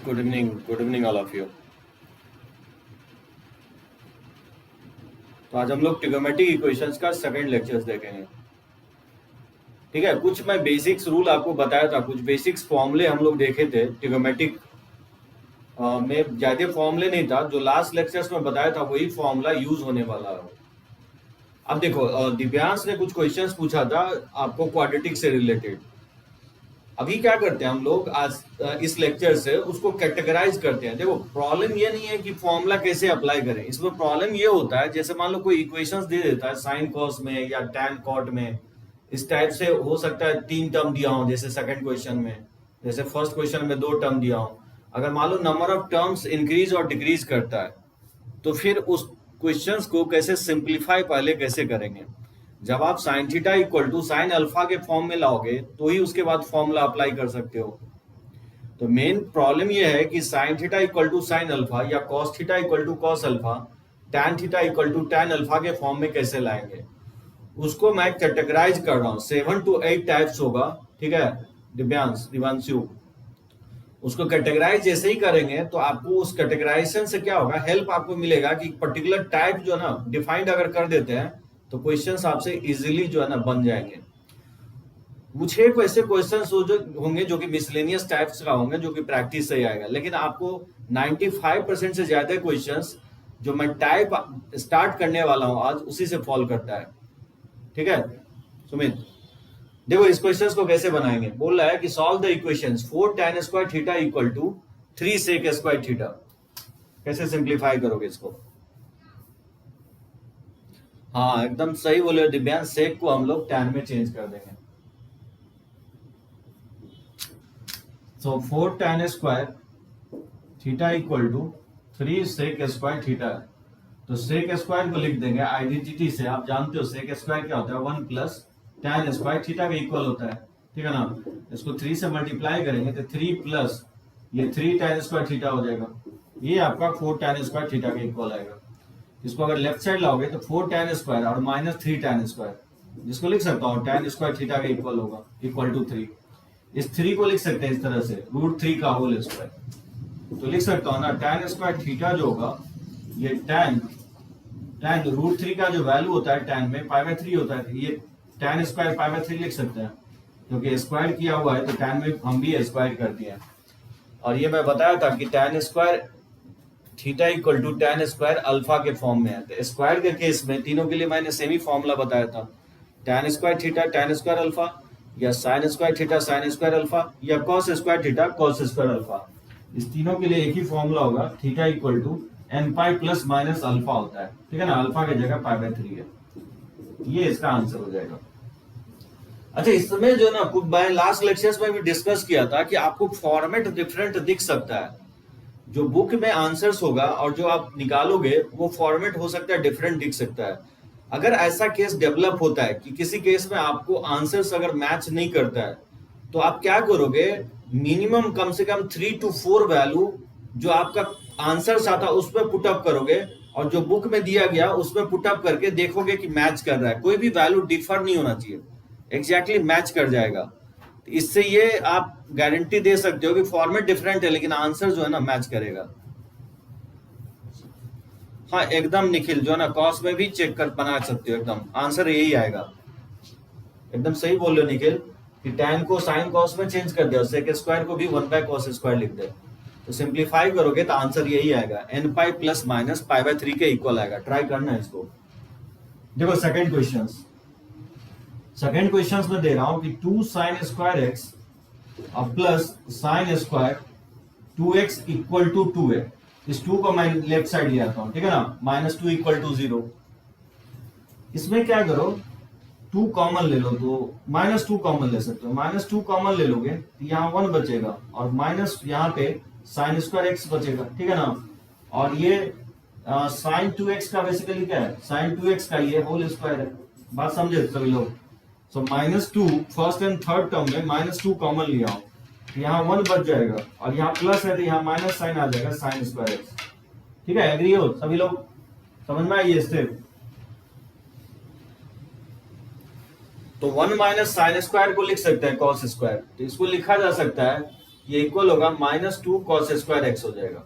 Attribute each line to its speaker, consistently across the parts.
Speaker 1: Good evening all of you. तो आज हम लोग ट्रिगोमेट्रिक इक्वेशंस का सेकंड लेक्चर्स देखेंगे। ठीक है, कुछ मैं बेसिक्स रूल आपको बताया था, कुछ बेसिक्स फॉर्मूले हम लोग देखे थे ट्रिगोमेट्रिक में। ज्यादा फॉर्मूले नहीं था, जो लास्ट लेक्चर्स में बताया था वही फॉर्मूला यूज होने वाला है। अब देखो, दिव्यांश ने कुछ क्वेश्चंस पूछा था आपको क्वाड्रेटिक से रिलेटेड। अभी क्या करते हैं हम लोग आज इस लेक्चर से उसको कैटेगराइज करते हैं। देखो, प्रॉब्लम ये नहीं है कि फॉर्मूला कैसे अप्लाई करें, इसमें प्रॉब्लम ये होता है जैसे मान लो कोई इक्वेशंस दे देता है साइन कॉस में या टैन कॉट में, इस टाइप से हो सकता है 3 टर्म दिया हो, जैसे सेकंड क्वेश्चन में, जैसे फर्स्ट क्वेश्चन में 2 टर्म दिया हो। अगर मान लो नंबर ऑफ टर्म्स इंक्रीज और डिक्रीज करता है तो फिर उस क्वेश्चंस को कैसे सिंप्लीफाई पहले कैसे करेंगे। जब आप sine theta equal to sine alpha के फॉर्म में लाओगे तो ही उसके बाद फॉर्मूला अप्लाई कर सकते हो। तो मेन प्रॉब्लम यह है कि sine theta equal to sine alpha या cos theta equal to cos alpha, tan theta equal to tan alpha के फॉर्म में कैसे लाएंगे। उसको मैं कैटेगराइज कर रहा हूँ, 7 to 8 टाइप्स होगा। ठीक है दिव्यांशु, उसको कैटेगराइज जैसे ही करेंगे तो आपको उस कैटेगराइजेशन से क्या होगा, हेल्प आपको मिलेगा कि पर्टिकुलर टाइप जो है ना डिफाइंड अगर कर देते हैं तो क्वेश्चंस आपसे इजीली जो है ना बन जाएंगे। कुछ एक वैसे क्वेश्चंस जो होंगे जो कि मिसलेनियस टाइप्स का होंगे, जो कि प्रैक्टिस से ही आएगा, लेकिन आपको 95% से ज्यादा क्वेश्चंस जो मैं टाइप स्टार्ट करने वाला हूं आज उसी से फॉलो करता है। ठीक है सुमित, देखो इस क्वेश्चन को कैसे बनाएंगे। बोल रहा है कि solve the equations 4 tan square theta equal to 3 sec square theta. कैसे सिंप्लीफाई करोगे इसको। हाँ एकदम सही बोले दिव्यांश, सेक को हम लोग tan में चेंज कर देंगे। So 4 tan square theta equal to 3 sec square theta. तो सेक स्क्वायर को लिख देंगे आइडेंटिटी से, आप जानते हो सेक स्क्वायर क्या होता है, 1 प्लस tan स्क्वायर थीटा के इक्वल होता है। ठीक है ना, इसको 3 से मल्टीप्लाई करेंगे तो 3 प्लस ये 3 tan स्क्वायर थीटा हो जाएगा, ये आपका 4 tan स्क्वायर थीटा के इक्वल आएगा। इसको अगर लेफ्ट साइड लाओगे तो 4 tan स्क्वायर और माइनस 3 tan स्क्वायर, जिसको लिख सकता हूँ tan स्क्वायर थीटा के इक्वल होगा, इक्वल टू 3। इस 3 को लिख सकते हैं इस तरह से, √3 का होल स्क्वायर। तो लिख सकता हूँ ना tan स्क्वायर थीटा जो होगा ये tan √3 का जो वैल्यू होता है tan में π/3 होता है, ये tan स्क्वायर π/3 लिख सकते हैं क्योंकि स्क्वायर किया हुआ है तो tan में हम भी स्क्वायर कर दिए। और ये मैं बताया था कि tan square theta equal to tan square alpha के फॉर्म में है। तो स्क्वायर के केस में तीनों के लिए मैंने सेम ही फॉर्मूला बताया था, tan square theta tan square alpha, या sin square theta sin square alpha, या cos square theta cos square alpha. इस तीनों के लिए एक ही फॉर्मूला होगा, theta equal to n pi plus minus alpha होता है। ठीक है ना, अल्फा की जगह π/3 है, ये इसका आंसर हो जाएगा। अच्छा, इसमें जो ना कुछ मैं लास्ट लेक्चर्स में भी डिस्कस किया था कि आपको फॉर्मेट डिफरेंट दिख सकता है। जो बुक में आंसर्स होगा और जो आप निकालोगे वो फॉर्मेट हो सकता है डिफरेंट दिख सकता है। अगर ऐसा केस डेवलप होता है कि किसी केस में आपको आंसर्स अगर मैच नहीं करता है तो आप क्या करोगे, मिनिमम कम से कम 3 to 4 वैल्यू जो आपका आंसर्स आता है उसमें पुटअप करोगे, और जो बुक में दिया गया उसमें पुटअप करके देखोगे कि मैच कर रहा है। कोई भी वैल्यू डिफर नहीं होना चाहिए, एग्जैक्टली मैच कर जाएगा। इससे ये आप गारंटी दे सकते हो कि फॉर्मेट डिफरेंट है लेकिन आंसर जो है ना मैच करेगा। हाँ एकदम निखिल, जो है ना कॉस में भी चेक कर बना सकते हो, एकदम आंसर यही आएगा। एकदम सही बोल रहे हो निखिल कि tan को साइन कॉस में चेंज कर दो, सेक स्क्वायर को भी 1/cos स्क्वायर लिख दे, तो सिंप्लीफाई करोगे तो आंसर यही आएगा, n पाई प्लस माइनस π/3 के इक्वल आएगा। ट्राई करना है इसको। देखो सेकंड क्वेश्चन में दे रहा हूं कि 2 sin स्क्वायर x और plus sine square 2x equal to 2a। इस 2 को मैं लेफ्ट साइड ले आता हूं, ठीक है ना, -2 इक्वल टू 0। इसमें क्या करो, 2 कॉमन ले लो, तो -2 कॉमन ले सकते हो। -2 कॉमन ले लोगे तो यहाँ 1 बचेगा और माइनस यहाँ पे साइन स्क्वायर x बचेगा। ठीक है ना, और ये साइन 2x का बेसिकली क्या है, साइन 2x का ये होल स्क्वायर है। बात समझे सभी लोग। सो -2 फर्स्ट एंड थर्ड टर्म में -2 कॉमन लिया हो, यहाँ 1 बच जाएगा और यहाँ प्लस है तो यहाँ माइनस साइन आ जाएगा साइन स्क्वायर एक्स। ठीक है, एग्री हो सभी लोग, समझ में आई ये स्टेप। तो 1 माइनस साइन स्क्वायर को लिख सकते हैं कॉस स्क्वायर, तो इसको लिखा जा सकता है ये इक्वल होगा -2 cos स्क्वायर एक्स हो जाएगा।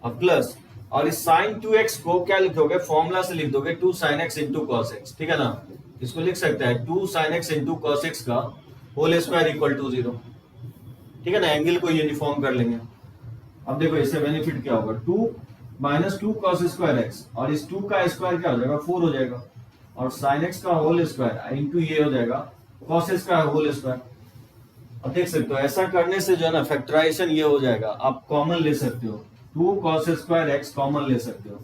Speaker 1: अब प्लस, और इस sin 2x को क्या लिखोगे, फॉर्मूला से लिख दोगे 2 sin x into cos x, ठीक है ना। इसको लिख सकते हैं 2 sin x into cos x का होल स्क्वायर इक्वल टू 0, ठीक है ना। एंगल को यूनिफॉर्म कर लेंगे। अब देखो इससे बेनिफिट क्या होगा, 2 cos स्क्वायर x, और इस 2 का स्क्वायर क्या हो जाएगा, 4 हो जाएगा, और sin x का होल स्क्वायर इंटू ये हो जाएगा cos x का होल स्क्वायर। अब देख सकते हो ऐसा करने से जो है ना फैक्टराइजेशन ये हो जाएगा, आप कॉमन ले सकते हो, 2 cos स्क्वायर x कॉमन ले सकते हो।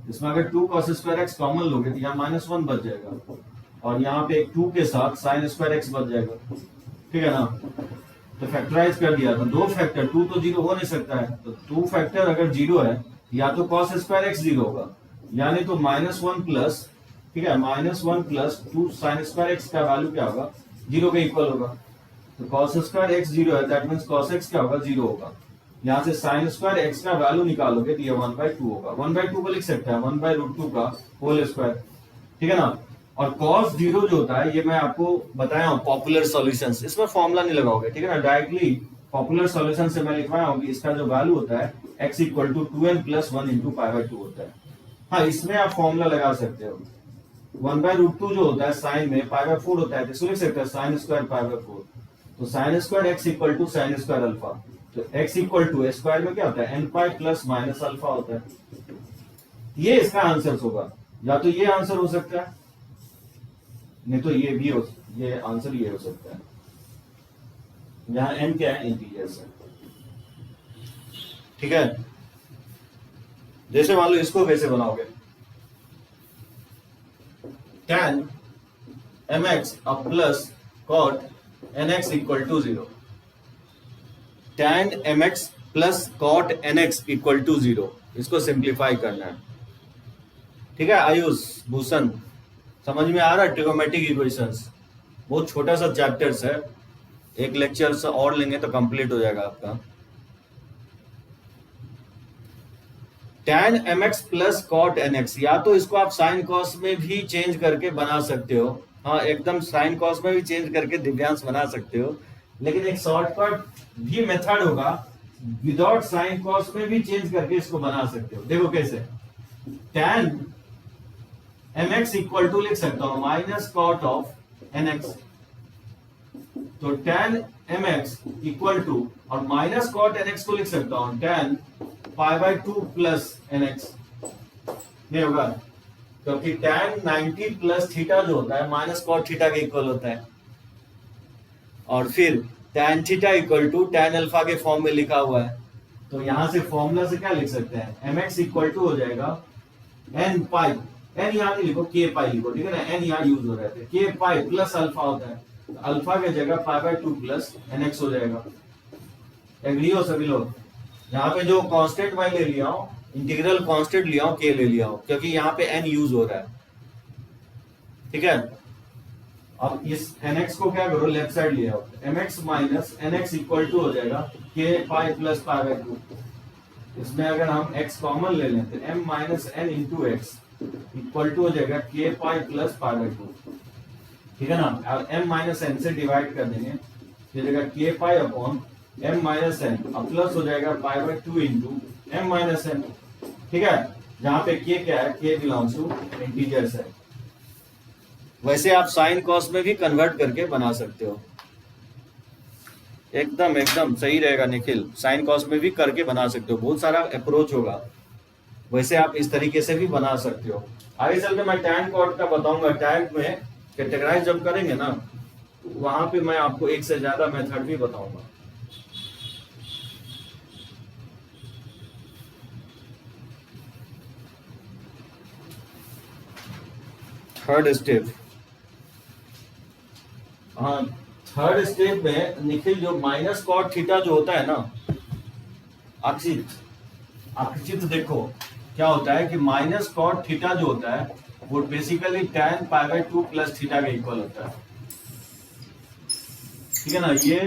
Speaker 1: इसमें अगर 2 cos स्क्वायर x कॉमन लोगे तो यहाँ -1 बच जाएगा, और यहाँ पे एक 2 के साथ sin स्क्वायर x बच जाएगा, ठीक है ना। तो फैक्टराइज कर दिया, तो 2 फैक्टर, 2 तो 0 हो नहीं सकता है, तो 2 फैक्टर अगर 0 है या तो cos स्क्वायर x 0 होगा, यानी तो -1 प्लस, ठीक है, -1 प्लस 2 sin स्क्वायर x का वैल्यू क्या होगा, 0 के इक्वल होगा। तो cos स्क्वायर x 0 है, दैट मींस cos x क्या होगा, 0 होगा। यहाँ से sin स्क्वायर x का वैल्यू निकालोगे तो ये 1/2 होगा। 1/2 को लिख सकते हैं 1/√2 का होल स्क्वायर, ठीक है ना। और cos 0 जो होता है, ये मैं आपको बताया हूँ पॉपुलर सॉल्यूशंस, इसमें फॉर्मूला नहीं लगाओगे, ठीक है ना। डायरेक्टली पॉपुलर सॉल्यूशन से मैं लिखवाया हूँ कि इसका जो वैल्यू होता है x equal to 2n plus 1 into π/2 होता है। हाँ, इसमें आप फॉर्मूला लगा सकते हो। 1/√2 जो होता है साइन में π/4 होता है, तो इसको लिख सकते हैं sin स्क्वायर π/4। तो sin square x equal to sin square alpha, तो x इक्वल टू स्क्वायर में क्या होता है, n pi plus minus alpha होता है। ये इसका आंसर होगा, या तो ये आंसर हो सकता है, नहीं तो ये भी हो, ये आंसर ये हो सकता है। यहाँ n क्या है, इंटीजर्स है, ठीक है। जैसे मान लो इसको कैसे बनाओगे, tan mx अब plus cot nx equal to 0, tan mx plus cot nx equal to 0, इसको सिंप्लीफाई करना है, ठीक है। आयुष, भूषण, समझ में आ रहा है। ट्रिगोमेट्रिक इक्वेशंस बहुत छोटा सा चैप्टर्स है, एक लेक्चर से और लेंगे तो कंप्लीट हो जाएगा आपका। tan mx plus cot nx, या तो इसको आप sin cos में भी चेंज करके बना सकते हो, हाँ एकदम sin cos में भी चेंज करके दिव्यांश बना सकते हो, लेकिन एक शॉर्टकट भी मेथड होगा, विदाउट sin cos में भी चेंज करके इसको बना सकते हो। देखो कैसे, tan mx इक्वल टू लिख सकता हूं माइनस cot ऑफ nx, तो tan mx इक्वल टू, और माइनस cot nx को लिख सकता हूं tan π/2 प्लस nx, नहीं होगा क्योंकि tan 90 प्लस थीटा जो होता है माइनस cot थीटा के इक्वल होता है, और फिर tan theta equal to tan alpha के फॉर्म में लिखा हुआ है। तो यहां से फॉर्मूला से क्या लिख सकते हैं, mx इक्वल टू हो जाएगा n पाई, n यहाँ नहीं लिखो, k पाई लिखो, ठीक है ना, n यहाँ यूज हो रहे थे, k पाई प्लस अल्फा होता है, तो अल्फा की जगह π/2 प्लस nx हो जाएगा। एग्री हो सभी लोग। यहाँ पे जो कांस्टेंट मैं ले लिया हूँ, इंटीग्रल कांस्टेंट लिया हूँ, k ले लिया हूँ, क्योंकि यहाँ पे n यूज हो रहा है, ठीक है। अब इस nx को क्या करो, लेफ्ट साइड ले आओ, mx minus nx equal to हो जाएगा k पाई प्लस π/2। इसमें अगर हम x कॉमन ले लें तो m minus n into x equal to हो जाएगा k पाई प्लस π/2, ठीक है ना। और m माइनस n से डिवाइड कर देंगे, ये जगह k pi upon m minus n, अब प्लस हो जाएगा π/2 इंटू m माइनस n, ठीक है। जहां पे k क्या है, k बिलोंग्स टू इंटीजर्स है। वैसे आप साइन कॉस में भी कन्वर्ट करके बना सकते हो, एकदम एकदम सही रहेगा निखिल, साइन कॉस में भी करके बना सकते हो, बहुत सारा अप्रोच होगा, वैसे आप इस तरीके से भी बना सकते हो। आगे चल के मैं tan cot का बताऊंगा, tan में कैटेगराइज जब करेंगे ना, तो वहां पे मैं आपको एक से ज्यादा मेथड भी बताऊंगा। थर्ड स्टेप, हाँ थर्ड स्टेप में निखिल जो माइनस cot थीटा जो होता है ना, अक्षित देखो क्या होता है कि माइनस cot थीटा जो होता है वो बेसिकली tan π/2 प्लस थीटा के इक्वल होता है, ठीक है ना। ये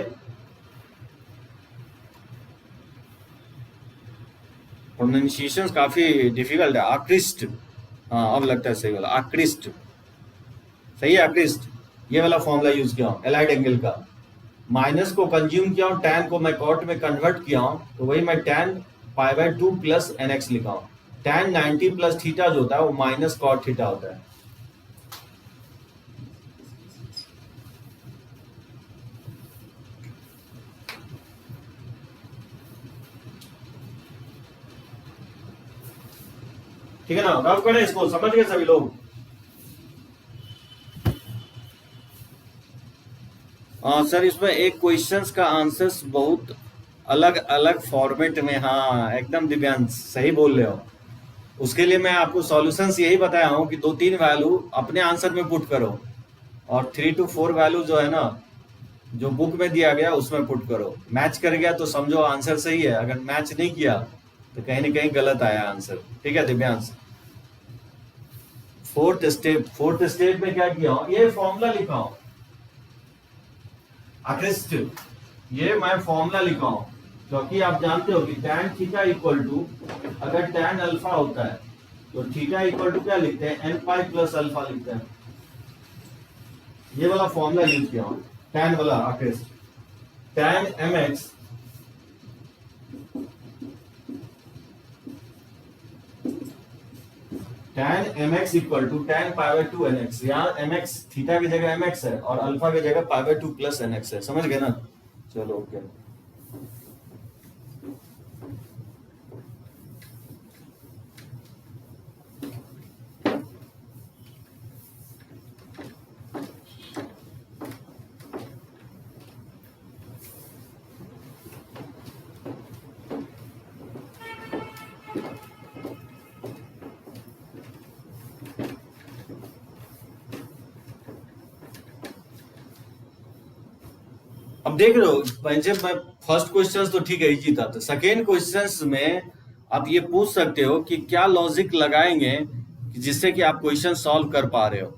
Speaker 1: प्रोनाउंसिएशन काफी डिफिकल्ट है, आकृष्ट, हाँ अब लगता है सही वाला, आकृष्ट, सही है आकृष्ट। ये वाला फॉर्मूला यूज किया हूं एलाइड एंगल का, माइनस को कंज्यूम किया हूँ, tan को मैं cot में कन्वर्ट किया हूँ, तो वही मैं tan π/2 प्लस nx लिखा हूँ। tan 90 प्लस थीटा जो होता है वो माइनस cot थीटा होता है। ठीक है ना, रब करें इसको, समझ गए सभी लोग? सर इसमें एक क्वेश्चंस का आंसर्स बहुत अलग अलग फॉर्मेट में, हाँ एकदम दिव्यांश सही बोल रहे हो। उसके लिए मैं आपको सॉल्यूशंस यही बताया हूँ कि 2-3 वैल्यू अपने आंसर में पुट करो और 3 to 4 वैल्यू जो है ना जो बुक में दिया गया उसमें पुट करो। मैच कर गया तो समझो आंसर सही है, अगर मैच नहीं किया तो कहीं ना कहीं गलत आया आंसर। ठीक है दिव्यांश? फोर्थ स्टेप में क्या किया हूँ, ये फॉर्मूला लिखा हूँ अक्रिस्ट, ये मैं फॉर्मूला लिखा हूं क्योंकि आप जानते हो कि tan थीटा इक्वल टू, अगर tan अल्फा होता है तो थीटा इक्वल टू क्या लिखते हैं, n पाई प्लस अल्फा लिखते हैं। ये वाला फॉर्मूला यूज किया हूं, tan वाला अक्रिस्ट, tan mx tan mx equal to tan π/2 nx। यहाँ mx थीटा की जगह mx है और अल्फा की जगह π/2 प्लस nx है। समझ गए ना? चलो ओके। अब देख रहे हो मैं फर्स्ट क्वेश्चन तो ठीक है इजी था, तो सेकेंड क्वेश्चन में आप ये पूछ सकते हो कि क्या लॉजिक लगाएंगे जिससे कि आप क्वेश्चन सॉल्व कर पा रहे हो।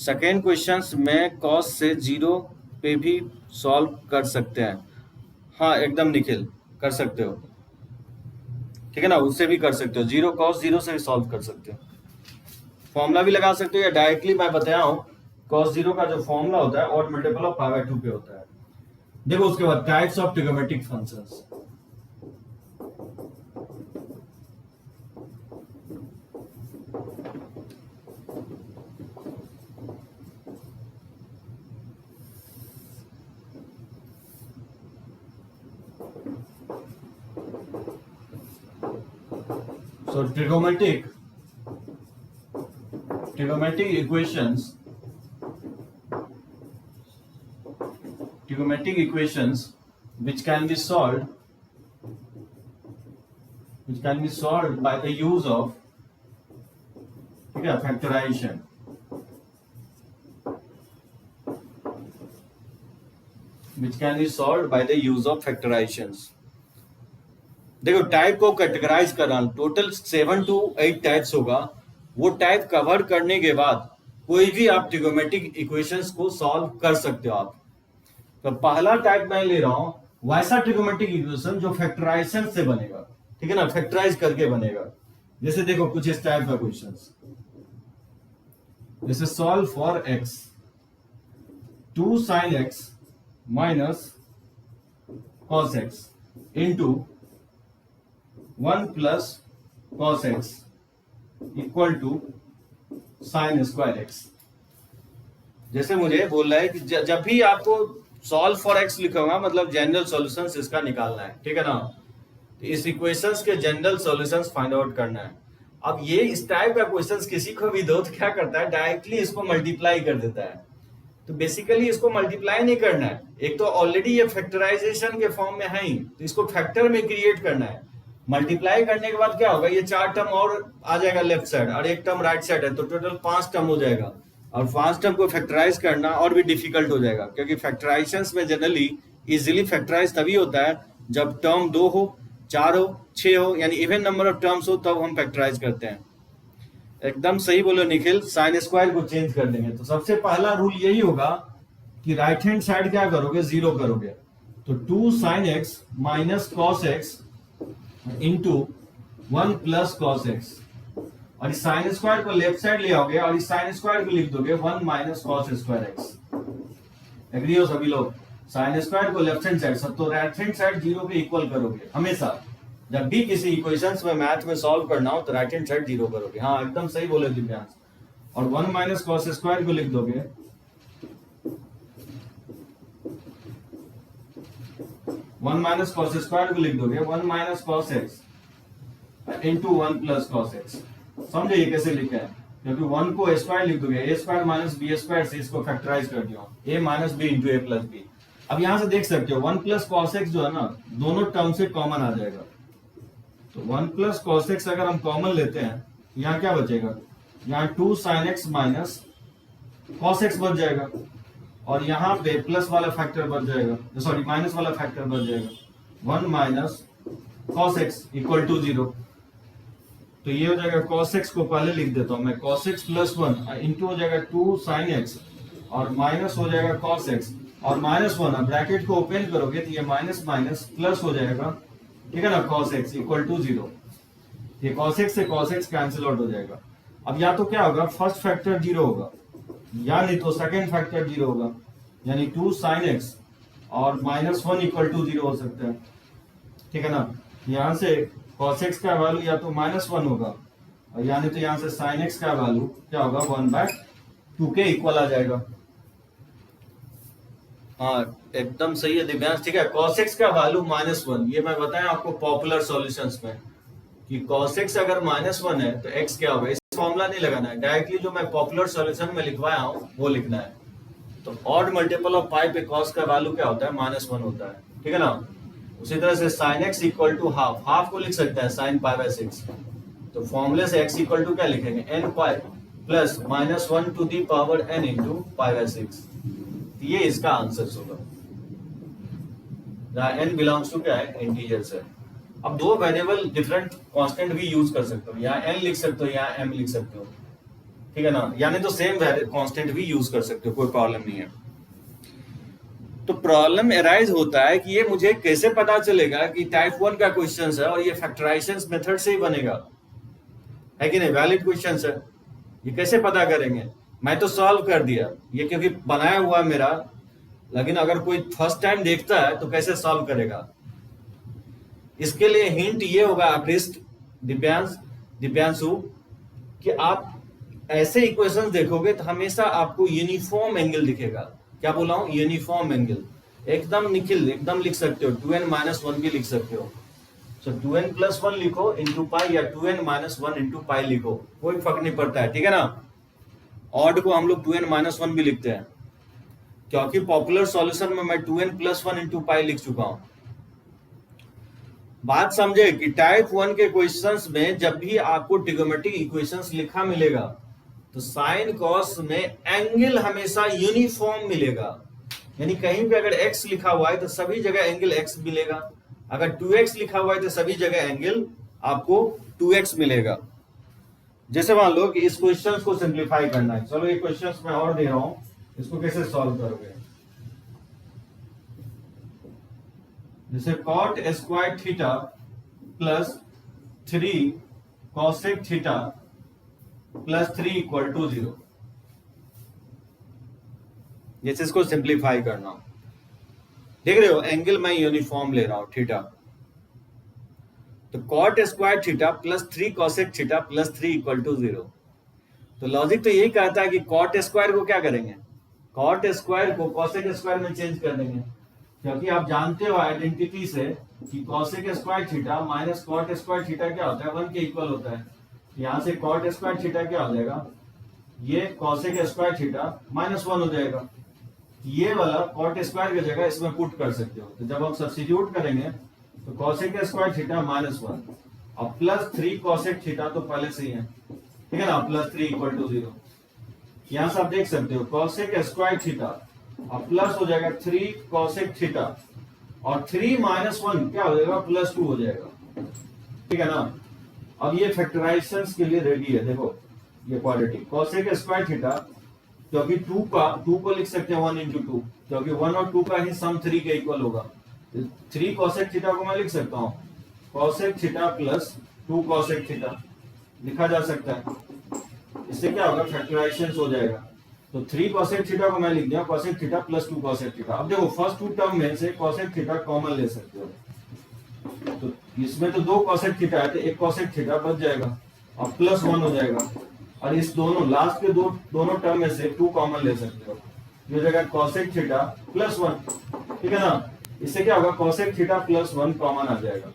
Speaker 1: सेकेंड क्वेश्चन में कॉस से जीरो पे भी सॉल्व कर सकते हैं। हाँ एकदम निखिल कर सकते हो, ठीक है ना, उससे भी कर सकते हो, जीरो कॉस जीरो से भी सॉल्व कर सकते हो, फॉर्मूला भी लगा सकते हो या डायरेक्टली मैं बताया हूँ कॉस जीरो का जो फॉर्मूला होता है और मल्टीपल ऑफ π/2 पे होता है। देखो उसके बाद types of trigonometric functions. So trigonometric equations which can be solved by the use of factorization। which can be solved by the use of factorizations। देखो टाइप को कैटेगराइज करना, टोटल 7 to 8 टाइप्स होगा, वो टाइप कवर करने के बाद कोई भी आप ट्रिगोमेट्रिक इक्वेशंस को सॉल्व कर सकते हो आप। तो पहला टाइप मैं ले रहा हूं वैसा ट्रिगोमेट्रिक इक्वेशन जो फैक्टराइजेशन से बनेगा, ठीक है ना, फैक्टराइज करके बनेगा। जैसे देखो कुछ इस टाइप का क्वेश्चंस, जैसे solve for x 2 sin x minus cos x into 1 plus cos x equal to sine square x। जैसे मुझे बोल रहा है कि जब भी आपको सॉल्व फॉर x लिखूंगा मतलब जनरल सॉल्यूशंस इसका निकालना है, ठीक है ना, तो इस इक्वेशंस के जनरल सॉल्यूशंस फाइंड आउट करना है। अब ये इस टाइप का क्वेश्चंस किसी को भी दो तो क्या करता है, डायरेक्टली इसको मल्टीप्लाई कर देता है। तो बेसिकली इसको मल्टीप्लाई नहीं करना है, एक तो ऑलरेडी ये फैक्टराइजेशन के फॉर्म में है ही, तो इसको फैक्टर में क्रिएट करना है। मल्टीप्लाई करने के बाद क्या होगा, ये 4 टर्म और आ जाएगा लेफ्ट साइड और 1 टर्म राइट साइड है, तो टोटल 5 टर्म हो जाएगा। और 5 टर्म को फैक्टराइज करना और भी डिफिकल्ट हो जाएगा, क्योंकि फैक्टराइजेशंस में जनरली इजीली फैक्टराइज तभी होता है जब टर्म 2 हो, 4 हो, 6 हो, यानी इवन नंबर ऑफ टर्म्स हो, तब हम फैक्टराइज करते हैं। एकदम सही बोलो निखिल, साइन स्क्वायर को चेंज कर देंगे। तो सबसे पहला रूल यही होगा कि राइट हैंड साइड क्या करोगे, 0 करोगे, तो 2 sin x minus cos x into 1 plus cos x, और इस साइन स्क्वायर को लेफ्ट साइड ले आओगे और इस साइन स्क्वायर को लिख दोगे 1 minus cos square x। Agree हो सभी लोग? साइन स्क्वायर को लेफ्ट हैंड साइड सब, तो राइट हैंड साइड जीरो के इक्वल करोगे हमेशा। जब भी किसी इक्वेशंस में मैथ में सॉल्व करना हो तो राइट हैंड साइड जीरो करोगे। हाँ एकदम सही बोले दिव्यांश। और 1 माइनस कॉस स्क्वायर को लिख दोगे 1 माइनस कॉस स्क्वायर को लिख दोगे 1 minus cos x into 1 plus cos x. समझे ये कैसे लिखा है? क्योंकि 1 को स्क्वायर लिख दोगे ए स्क्वायर माइनस बी स्क्वायर से इसको फैक्टराइज कर दिया ए माइनस बी इंटू ए प्लस बी। अब यहां से देख सकते हो 1 प्लस कॉस एक्स जो है ना दोनों टर्म से कॉमन आ जाएगा। तो 1 प्लस कॉस एक्स अगर हम कॉमन लेते हैं यहाँ क्या बचेगा? यहाँ 2 sine x minus cos x बच जाएगा और यहाँ पे प्लस वाला फैक्टर बच जाएगा, सॉरी माइनस वाला फैक्टर बच जाएगा 1 minus cos x equal to 0। तो ये हो जाएगा cos x को पहले लिख देता हूं मैं cos x प्लस 1 इंटू हो जाएगा 2 sin x और माइनस हो जाएगा cos x और माइनस 1। अब ब्रैकेट को ओपन करोगे तो ये माइनस माइनस प्लस हो जाएगा, ठीक है ना, cos x इक्वल टू 0। ये cos x से cos x कैंसिल आउट हो जाएगा। अब या तो क्या होगा फर्स्ट फैक्टर 0 होगा या नहीं तो सेकंड फैक्टर 0 होगा, यानी 2 sin x और माइनस 1 इक्वल टू 0 हो सकता है, ठीक है ना। यहां से cos x का वैल्यू या तो माइनस 1 होगा और यानी तो यहां से sin x का वैल्यू क्या होगा 1/2 के इक्वल आ जाएगा। हाँ एकदम सही है दिव्यांश, ठीक है। cos x का वैल्यू -1, ये मैं बताया आपको पॉपुलर सॉल्यूशंस में कि cos x अगर -1 है तो x क्या होगा। इस फॉर्मूला नहीं लगाना है, डायरेक्टली जो मैं पॉपुलर सॉल्यूशन में लिखवाया हूँ वो लिखना है। तो ऑड मल्टीपल ऑफ पाई पे cos का वैल्यू क्या होता है -1 होता है, ठीक है ना। उसी तरह से sin x equal to half, half को लिख सकते हैं sin π/6। तो फॉर्मूले से x इक्वल टू क्या लिखेंगे n pi plus -1 to the power n into π/6। ये इसका आंसर होगा जहाँ n बिलोंग्स टू क्या है इंटीजर से। अब दो वेरिएबल डिफरेंट कांस्टेंट भी यूज कर सकते हो, यहाँ n लिख सकते हो यहाँ m लिख सकते हो, ठीक है ना, यानी तो सेम कांस्टेंट भी यूज कर सकते हो, कोई प्रॉब्लम नहीं है। तो प्रॉब्लम अराइज होता है कि ये मुझे कैसे पता चलेगा कि टाइप 1 का क्वेश्चन है और ये फैक्टराइजेशन मेथड से ही बनेगा, है कि नहीं, वैलिड क्वेश्चन है, ये कैसे पता करेंगे। मैं तो सॉल्व कर दिया ये क्योंकि बनाया हुआ मेरा, लेकिन अगर कोई फर्स्ट टाइम देखता है तो कैसे सॉल्व करेगा। इसके लिए हिंट ये होगा आकृष्ट दिव्यांशु कि आप ऐसे इक्वेशंस देखोगे तो हमेशा आपको यूनिफॉर्म एंगल दिखेगा। क्या बोला हूं, यूनिफॉर्म एंगल। एकदम निखिल एकदम लिख सकते हो, 2n-1 भी लिख सकते हो। सो 2n+1 लिखो इंटू पाई या 2n-1 इंटू पाई लिखो, कोई फर्क नहीं पड़ता है, ठीक है ना। ऑड को हम लोग 2n-1 भी लिखते हैं क्योंकि पॉपुलर सॉल्यूशन में मैं 2n+1 इंटू पाई लिख चुका हूं। बात समझे कि टाइप 1 के क्वेश्चंस में जब भी आपको ट्रिग्नोमेट्रिक इक्वेशंस लिखा मिलेगा तो साइन कॉस में एंगल हमेशा यूनिफॉर्म मिलेगा, यानी कहीं पे अगर x लिखा हुआ है तो सभी जगह एंगल x मिलेगा, अगर 2x लिखा हुआ है तो सभी जगह एंगल आपको 2x मिलेगा। जैसे मान लो कि इस क्वेश्चन को सिंप्लीफाई करना है, चलो ये क्वेश्चन मैं और दे रहा हूं, इसको कैसे सॉल्व करोगे। जैसे cot square theta plus 3 cosec theta plus 3 equal to 0। जैसे इसको सिंप्लीफाई करना, देख रहे हो एंगल मैं यूनिफॉर्म ले रहा हूं थीटा, तो cot square theta plus 3 cosec theta plus 3 equal to 0। तो लॉजिक तो यही कहता है कि cot स्क्वायर को क्या करेंगे, cot स्क्वायर को cosec स्क्वायर में चेंज कर देंगे, क्योंकि आप जानते हो आइडेंटिटी से कि cosec square theta minus cot square theta क्या होता है 1 के इक्वल होता है। यहां से cot स्क्वायर थीटा क्या हो जाएगा, ये cosec स्क्वायर थीटा -1 हो जाएगा। ये वाला cot स्क्वायर की जगह इसमें पुट कर सकते हो, तो जब हम सब्स्टिट्यूट करेंगे तो cosec स्क्वायर थीटा -1 और प्लस 3 cosec थीटा तो पहले से ही है, ठीक है ना, प्लस 3 इक्वल टू 0। यहां से आप देख सकते हो cosec स्क्वायर थीटा और प्लस हो जाएगा 3 cosec थीटा और 3 -1 क्या हो जाएगा +2 हो जाएगा, ठीक है ना। अब ये फैक्टराइजेशन के लिए रेडी है, देखो ये क्वाड्रेटिक cosec स्क्वायर थीटा, क्योंकि 2 को लिख सकते हैं 1 इंटू 2, क्योंकि 1 और 2 का ही सम 3 के इक्वल होगा। 3 cosec थीटा को मैं लिख सकता हूँ cosec theta plus 2 cosec theta लिखा जा सकता है। इससे क्या होगा फैक्टराइजेशन हो जाएगा। तो 3 cosec थीटा को मैं लिख दिया cosec theta plus 2 cosec theta. अब देखो फर्स्ट टू टर्म में से cosec थीटा कॉमन ले सकते हो, तो इसमें तो 2 cosec थीटा है तो एक cosec थीटा बच जाएगा और प्लस 1 हो जाएगा, और इस दोनों लास्ट के दोनों टर्म में से 2 कॉमन ले सकते हो, ये हो जाएगा cosec थीटा प्लस 1, ठीक है ना। इससे क्या होगा cosec थीटा प्लस 1 कॉमन आ जाएगा,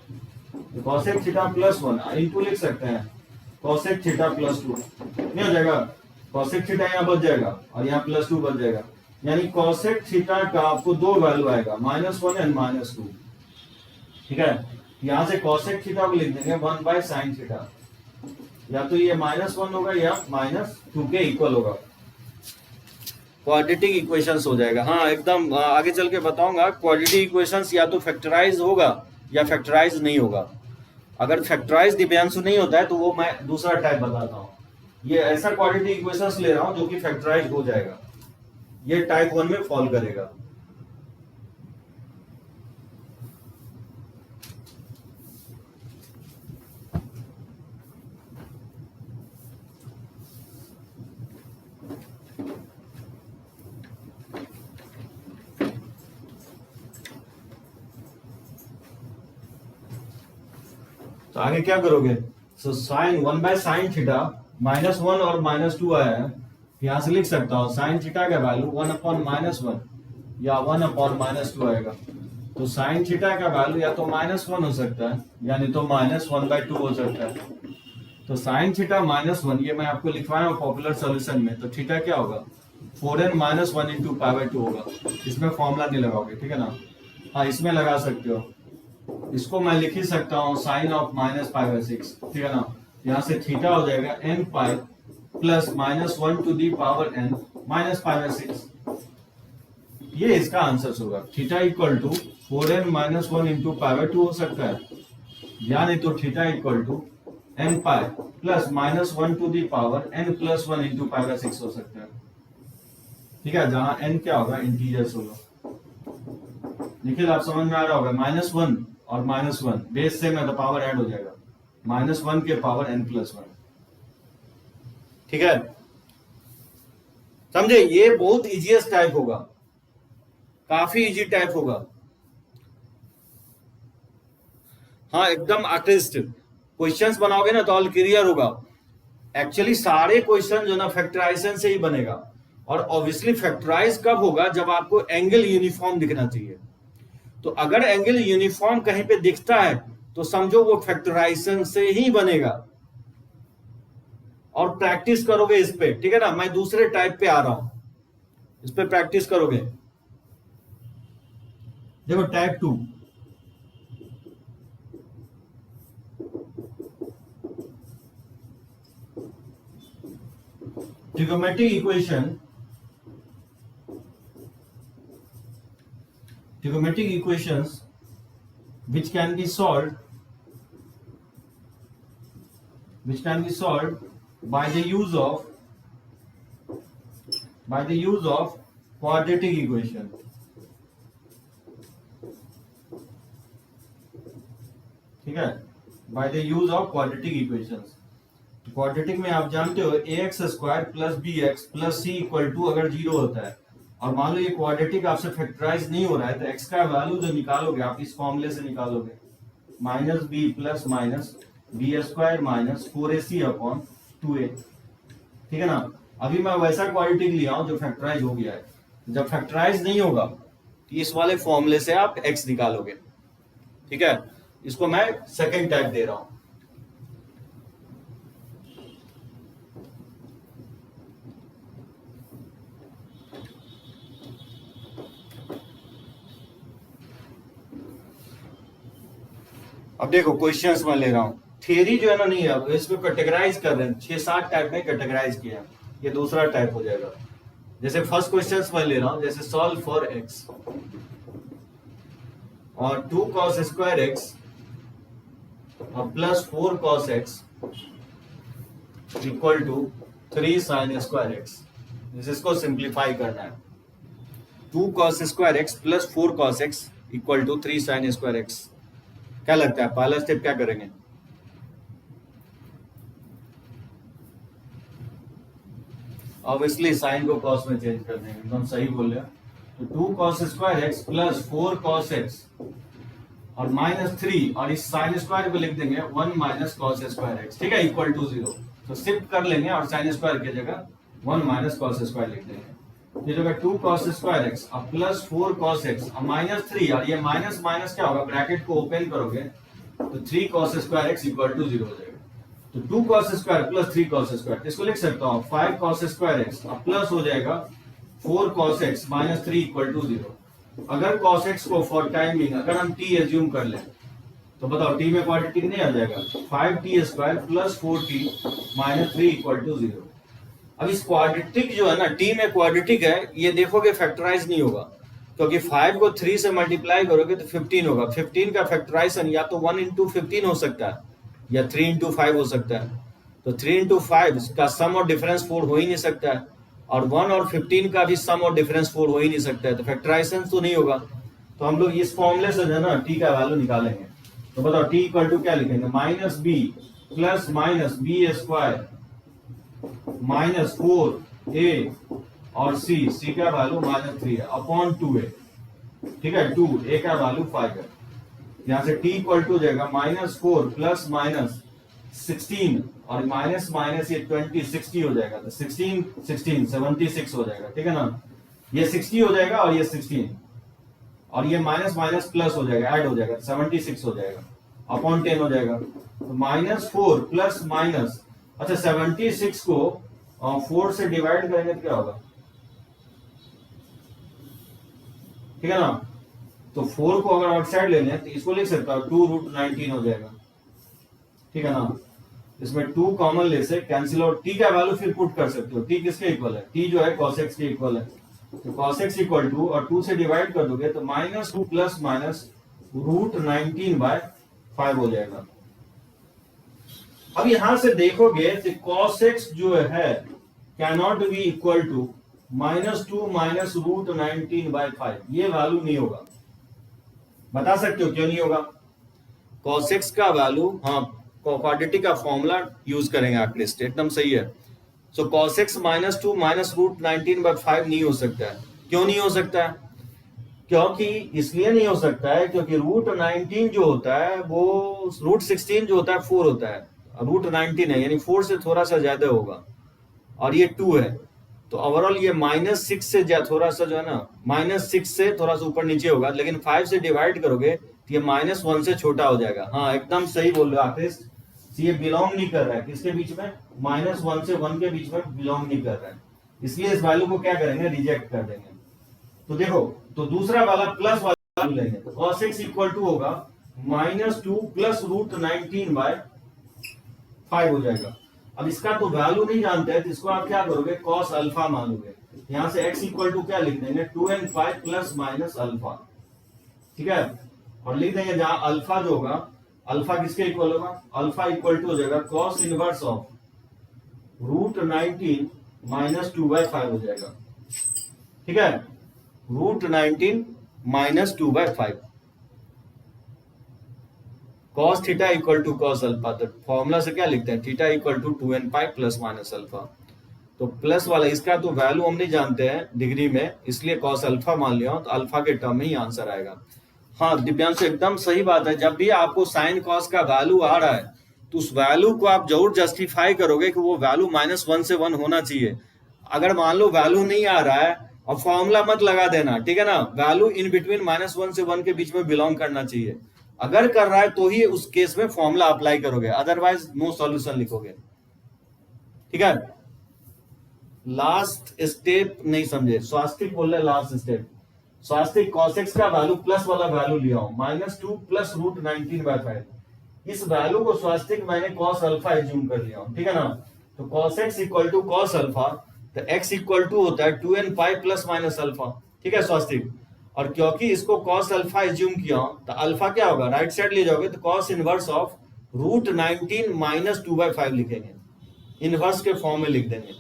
Speaker 1: तो cosec थीटा प्लस 1 इंटू लिख सकते हैं cosec थीटा प्लस 2, नहीं हो जाएगा cosec थीटा यहाँ बच जाएगा और यहाँ प्लस 2 बच जाएगा, यानी cosec थीटा का आपको दो वैल्यू आएगा -1 एंड -2, ठीक है। यहाँ से cosec थीटा को लिख देंगे 1 बाय साइन थीटा, या तो ये -1 होगा या -2 के इक्वल होगा, क्वाड्रेटिक इक्वेशंस हो जाएगा। हाँ एकदम आगे चल के बताऊंगा क्वाड्रेटिक इक्वेशंस या तो फैक्टराइज होगा या फैक्टराइज नहीं होगा। अगर फैक्टराइज दिव्यांशु नहीं होता है तो वो मैं दूसरा टाइप बताता हूँ, ये ऐसा क्वाड्रेटिक इक्वेशंस ले रहा हूँ जो कि फैक्टराइज हो जाएगा, ये टाइप 1 में फॉल करेगा। तो आगे क्या करोगे, so sine 1 by sine theta -1 और -2 आया है, यहां से लिख सकता हूं साइन थीटा का वैल्यू 1 अपॉन -1 या 1 अपॉन -2 आएगा। तो साइन थीटा का वैल्यू या तो -1 हो सकता है यानी तो -1/2 हो सकता है। तो साइन थीटा -1 ये मैं आपको लिखवाया हूं पॉपुलर सॉल्यूशन में, तो थीटा क्या होगा 4n - 1 इंटू π/2 होगा। इसमें फॉर्मूला नहीं लगाओगे, ठीक है ना। हाँ इसमें लगा सकते हो, इसको मैं लिख ही सकता हूँ साइन ऑफ -π/6, ठीक है ना। यहाँ से थीटा हो जाएगा n pi plus -1 to the power n -π/6, ये इसका आंसर होगा। Theta equal to 4n - 1 into π/2 हो सकता है, या नहीं तो theta equal to n pi plus -1 to the power n plus 1 into π/6 हो सकता है, ठीक है, जहां n क्या होगा इंटीजर्स होगा। निखिल आप समझ में आ रहा होगा, -1 और -1 बेस से में तो पावर ऐड हो जाएगा, -1 के पावर n प्लस 1, ठीक है, समझे। ये बहुत इजीएस्ट टाइप होगा, काफी इजी टाइप होगा। हाँ एकदम आर्टिस्ट क्वेश्चंस बनाओगे ना तो ऑल क्लियर होगा। एक्चुअली सारे क्वेश्चन जो ना फैक्टराइजेशन से ही बनेगा, और ऑब्वियसली फैक्टराइज कब होगा जब आपको एंगल यूनिफॉर्म दिखना चाहिए। तो अगर एंगल यूनिफॉर्म कहीं पे दिखता है तो समझो वो फैक्टराइजेशन से ही बनेगा, और प्रैक्टिस करोगे इस पे, ठीक है ना। मैं दूसरे टाइप पे आ रहा हूं, इस पे प्रैक्टिस करोगे। देखो type 2, trigonometric equations which can be solved by the use of quadratic equation, ठीक है, by the use of quadratic equations। Quadratic में आप जानते हो ax² plus bx plus c equal to अगर 0 होता है, और मान लो ये क्वाड्रेटिक आपसे फैक्टराइज नहीं हो रहा है, तो x का वैल्यू जो निकालोगे आप इस फॉर्मूले से निकालोगे, -b plus -b² minus 4ac upon 2a, ठीक है ना। अभी मैं वैसा क्वाड्रेटिक लिया हूं जो फैक्टराइज हो गया है, जब फैक्टराइज नहीं होगा तो इस वाले फॉर्मूले से आप x निकालोगे, ठीक है। इसको मैं सेकेंड टाइप दे रहा हूं। अब देखो क्वेश्चंस मैं ले रहा हूं, थियरी जो है ना नहीं है, इसमें कैटेगराइज कर रहे हैं, 6-7 टाइप में कैटेगराइज किया, ये दूसरा टाइप हो जाएगा। जैसे फर्स्ट क्वेश्चंस मैं ले रहा हूं, जैसे सॉल्व फॉर x और 2 cos स्क्वायर x और plus 4 cos x equal to 3 sin square x। इसको सिंप्लीफाई करना है, 2 cos square x plus 4 cos x equal to 3 sin square x। क्या लगता है पहला स्टेप क्या करेंगे? ऑब्वियसली साइन को कॉस में चेंज कर देंगे, एकदम सही बोल रहे हो। तो 2 cos square x plus 4 cos x और -3 और इस साइन स्क्वायर को लिख देंगे 1 माइनस कॉस स्क्वायर एक्स, ठीक है, इक्वल टू 0। तो शिफ्ट कर लेंगे और साइन स्क्वायर की जगह 1 माइनस कॉस स्क्वायर लिख देंगे। ये जो 2 cos स्क्वायर एक्स और प्लस 4 cos एक्स और -3 और ये माइनस माइनस क्या होगा, ब्रैकेट को ओपन करोगे तो 3 cos square x equal to 0 हो जाएगा। तो 2 cos square plus 3 cos square, इसको लिख सकता हूँ 5 cos स्क्वायर एक्स और प्लस हो जाएगा 4 cos x minus 3 equal to 0। अगर cos x को फॉर टाइम बिंग अगर हम t एज्यूम कर लें तो बताओ t में क्वाड्रेटिक नहीं आ जाएगा, 5t square plus 4t minus 3 equal to 0। अब इस क्वाड्रेटिक जो है ना, t में क्वाड्रेटिक है, ये देखोगे फैक्टराइज नहीं होगा, क्योंकि 5 को 3 से मल्टीप्लाई करोगे तो 15 होगा। 15 का फैक्टराइजेशन या तो 1 इंटू 15 हो सकता है या 3 इंटू 5 हो सकता है। तो 3 इंटू 5 का सम और डिफरेंस 4 हो ही नहीं सकता है, और 1 और 15 का भी सम और डिफरेंस 4 हो ही नहीं सकता है, तो फैक्टराइजेशन तो नहीं होगा। तो हम लोग इस फॉर्मूले से जो है ना t का वैल्यू निकालेंगे। तो बताओ t इक्वल टू क्या लिखेंगे, minus b plus minus b square minus 4a और c का वैल्यू -3 है अपॉन 2a, ठीक है, 2a का वैल्यू 5 है। यहाँ से t इक्वल टू हो जाएगा -4 प्लस माइनस 16 और माइनस माइनस ये 20 60 हो जाएगा, तो 16 76 हो जाएगा, ठीक है ना। ये 60 हो जाएगा और ये 16 और ये माइनस माइनस प्लस हो जाएगा, ऐड हो जाएगा, 76 हो जाएगा अपॉन 10 हो जाएगा। तो -4 प्लस माइनस, अच्छा 76 को 4 से डिवाइड करेंगे तो क्या होगा, ठीक है ना। तो 4 को अगर आउटसाइड ले लें तो इसको लिख सकता हूं 2√19 हो जाएगा, ठीक है ना। इसमें 2 कॉमन ले से कैंसिल और t का वैल्यू फिर पुट कर सकते हो। t किसके इक्वल है, t जो है cos x के इक्वल है, तो cos x इक्वल टू और 2 से डिवाइड कर दोगे तो -2 प्लस माइनस √19/5 हो जाएगा। अब यहां से देखोगे तो cos x जो है cannot be equal to -2 minus √19/5, ये वैल्यू नहीं होगा। बता सकते हो क्यों नहीं होगा, cos x का वैल्यू, हाँ क्वाड्रेटिक का फॉर्मूला यूज करेंगे एटलीस्ट, एकदम सही है। सो cos x -2 माइनस √19/5 नहीं हो सकता है। क्यों नहीं हो सकता है, क्योंकि इसलिए नहीं हो सकता है क्योंकि √19 जो होता है वो √16 जो होता है 4 होता है, √19 है यानी 4 से थोड़ा सा ज्यादा होगा और ये 2 है, तो ओवरऑल ये -6 से थोड़ा सा जो है ना -6 से थोड़ा सा ऊपर नीचे होगा, लेकिन 5 से डिवाइड करोगे तो ये -1 से छोटा हो जाएगा। हाँ एकदम सही बोल रहे हो आकृष्ट, ये बिलोंग नहीं कर रहा है किसके बीच में, -1 से 1 के बीच में बिलोंग नहीं कर रहा है, इसलिए इस वैल्यू को क्या करेंगे, रिजेक्ट कर देंगे। तो देखो, तो दूसरा वाला प्लस वाला वैल्यू लेंगे, तो cos x इक्वल टू होगा -2 प्लस √19/5 हो जाएगा। अब इसका तो वैल्यू नहीं जानते हैं तो इसको आप क्या करोगे, cos अल्फा मानोगे। यहाँ से x इक्वल टू क्या लिख देंगे, 2n5 प्लस माइनस अल्फा, ठीक है, और लिख देंगे जहां अल्फा जो होगा, अल्फा किसके इक्वल होगा, अल्फा इक्वल टू हो जाएगा cos इनवर्स ऑफ √19 माइनस 2/5 हो जाएगा, ठीक है, √19 minus 2/5 cos theta equal to cos alpha. तो फॉर्मूला से क्या लिखते हैं, theta equal to 2n5 plus minus alpha. तो प्लस वाला इसका तो वैल्यू हम नहीं जानते हैं डिग्री में, इसलिए cos अल्फा मान लिया, तो अल्फा के टर्म में ही आंसर आएगा। हाँ दिव्यांश एकदम सही बात है, जब भी आपको साइन कॉस का वैल्यू आ रहा है तो उस वैल्यू को आप जरूर जस्टिफाई करोगे कि वो वैल्यू -1 से 1 होना चाहिए। अगर मान लो वैल्यू नहीं आ रहा है और फॉर्मूला मत लगा देना, ठीक है ना, वैल्यू इन बिटवीन -1 से 1 के बीच में बिलोंग करना चाहिए। अगर कर रहा है तो ही उस केस में फॉर्मूला अप्लाई करोगे, अदरवाइज नो सॉल्यूशन लिखोगे, ठीक है। लास्ट स्टेप नहीं समझे, स्वास्तिक बोल रहे लास्ट स्टेप, स्वास्तिक cos x का वैल्यू प्लस वाला वैल्यू लिया हूं, -2 प्लस √19/5, इस वैल्यू को स्वास्तिक मैंने cos अल्फा एज्यूम कर लिया हूं, ठीक है ना। तो cos x equal to cos alpha, तो x इक्वल टू होता है 2n5 प्लस माइनस अल्फा, ठीक है स्वास्तिक। और क्योंकि इसको cos अल्फा एज्यूम किया तो अल्फा क्या होगा, राइट साइड ले जाओगे तो cos इनवर्स ऑफ √19 माइनस 2/5 लिखेंगे, इनवर्स के फॉर्म में लिख देंगे,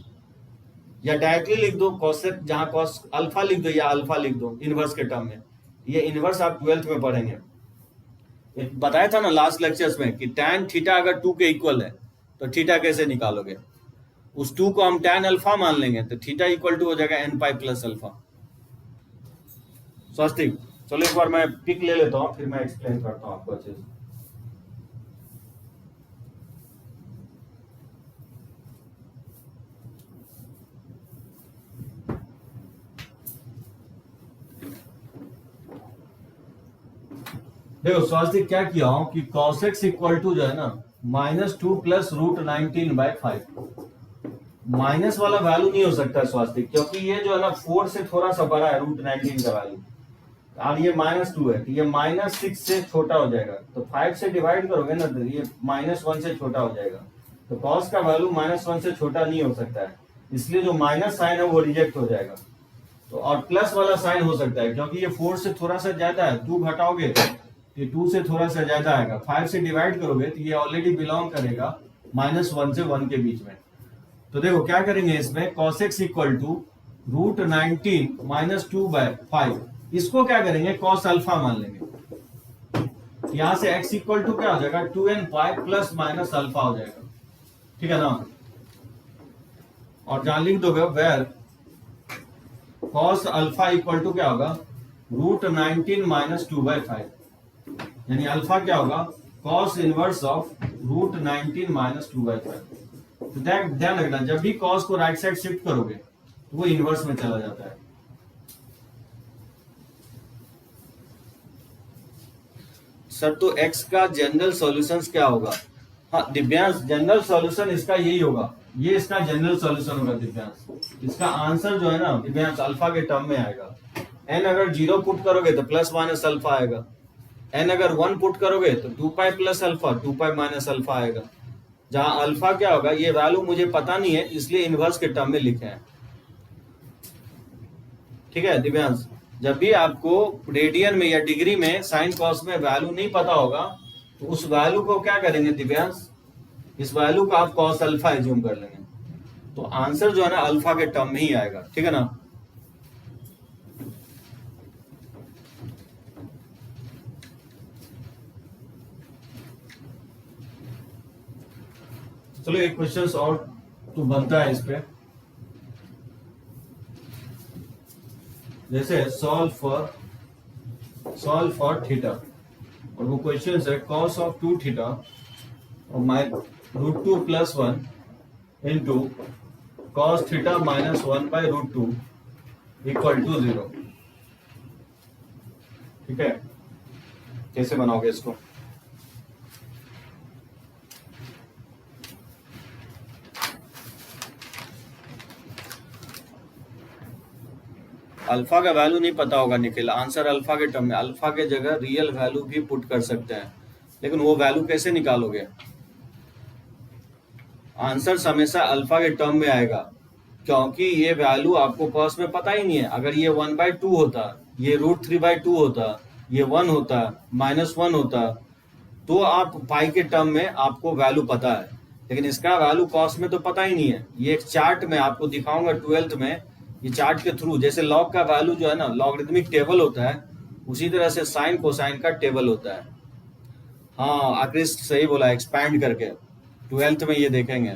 Speaker 1: या डायरेक्टली लिख दो cosec, जहां cos अल्फा लिख दो या अल्फा लिख दो इनवर्स के टर्म में। ये इनवर्स आप 12th में पढ़ेंगे, बताया था ना लास्ट लेक्चर्स में कि tan थीटा अगर 2 के इक्वल है तो थीटा कैसे निकालोगे, उस 2 को हम tan अल्फा मान लेंगे, तो थीटा इक्वल टू हो जाएगा n पाई प्लस अल्फा। स्वास्तिक, चलो एक बार मैं पिक ले लेता हूँ, फिर मैं एक्सप्लेन करता हूँ आपको अच्छे से। देखो स्वास्तिक, क्या किया हूं कि cos x इक्वल टू जो है ना -2 प्लस √19/5। माइनस वाला वैल्यू नहीं हो सकता स्वास्तिक, क्योंकि ये जो है ना 4 से थोड़ा सा बड़ा है √19 का वैल्यू, और ये -2 है, तो ये -6 से छोटा हो जाएगा। तो 5 से डिवाइड करोगे ना तो ये -1 से छोटा हो जाएगा। तो cos का वैल्यू -1 से छोटा नहीं हो सकता है, इसलिए जो माइनस साइन है वो रिजेक्ट हो जाएगा। तो और प्लस वाला साइन हो सकता है, क्योंकि ये 4 से थोड़ा सा ज्यादा है, 2 घटाओगे ये 2 से थोड़ा सा ज्यादा आएगा। 5 से डिवाइड करोगे तो ये ऑलरेडी बिलोंग करेगा -1 से 1 के बीच में। तो देखो क्या करेंगे इसमें, cos x इक्वल टू √19 -2/5, इसको क्या करेंगे cos अल्फा मान लेंगे। यहां से x इक्वल टू क्या हो जाएगा 2n pi plus minus alpha हो जाएगा, ठीक है ना। और जहां लिख दोगे where cos alpha equal to क्या होगा √19 -2/5, यानी अल्फा क्या होगा cos इनवर्स ऑफ √19 -2/5। तो ध्यान रखना, जब भी cos को राइट साइड शिफ्ट करोगे तो वो इनवर्स में चला जाता है। सर तो x का जनरल सॉल्यूशंस क्या होगा? हाँ दिव्यांश, जनरल सॉल्यूशन इसका यही होगा, ये इसका जनरल सॉल्यूशन होगा दिव्यांश। इसका आंसर जो है ना दिव्यांश अल्फा के टर्म में आएगा। n अगर 0 पुट करोगे तो प्लस माइनस अल्फा आएगा, n अगर 1 पुट करोगे तो 2 pi plus alpha 2 pi minus alpha आएगा। जहां अल्फा क्या होगा ये वैल्यू मुझे पता नहीं है, इसलिए इनवर्स के टर्म में लिखे हैं, ठीक है दिव्यांश। जब भी आपको रेडियन में या डिग्री में साइन कॉस में वैल्यू नहीं पता होगा तो उस वैल्यू को क्या करेंगे दिव्यांश, इस वैल्यू को आप कॉस अल्फा एज्यूम कर लेंगे, तो आंसर जो है ना अल्फा के टर्म में ही आएगा, ठीक है ना। चलो एक क्वेश्चन और तो बनता है इस पे, जैसे सॉल्व फॉर थीटा, और वो क्वेश्चन है cos ऑफ 2 थीटा और √2 + 1 into cos theta -1/√2 equal to 0, ठीक है। कैसे बनाओगे इसको? अल्फा का वैल्यू नहीं पता होगा निखिल, आंसर अल्फा के टर्म में, अल्फा के जगह रियल वैल्यू भी पुट कर सकते हैं, लेकिन वो वैल्यू कैसे निकालोगे? आंसर हमेशा अल्फा के टर्म में आएगा, क्योंकि ये वैल्यू आपको कॉस में पता ही नहीं है। अगर ये 1/2 होता, ये √3/2 होता, ये 1 होता, -1 होता, तो आप पाई के टर्म में आपको वैल्यू पता है, लेकिन इसका वैल्यू कॉस में तो पता ही नहीं है। ये एक चार्ट में आपको दिखाऊंगा 12th में, ये चार्ट के थ्रू, जैसे लॉग का वैल्यू जो है ना लॉगरिथमिक टेबल होता है, उसी तरह से साइन कोसाइन का टेबल होता है। हाँ आकृष सही बोला, एक्सपैंड करके 12th में ये देखेंगे।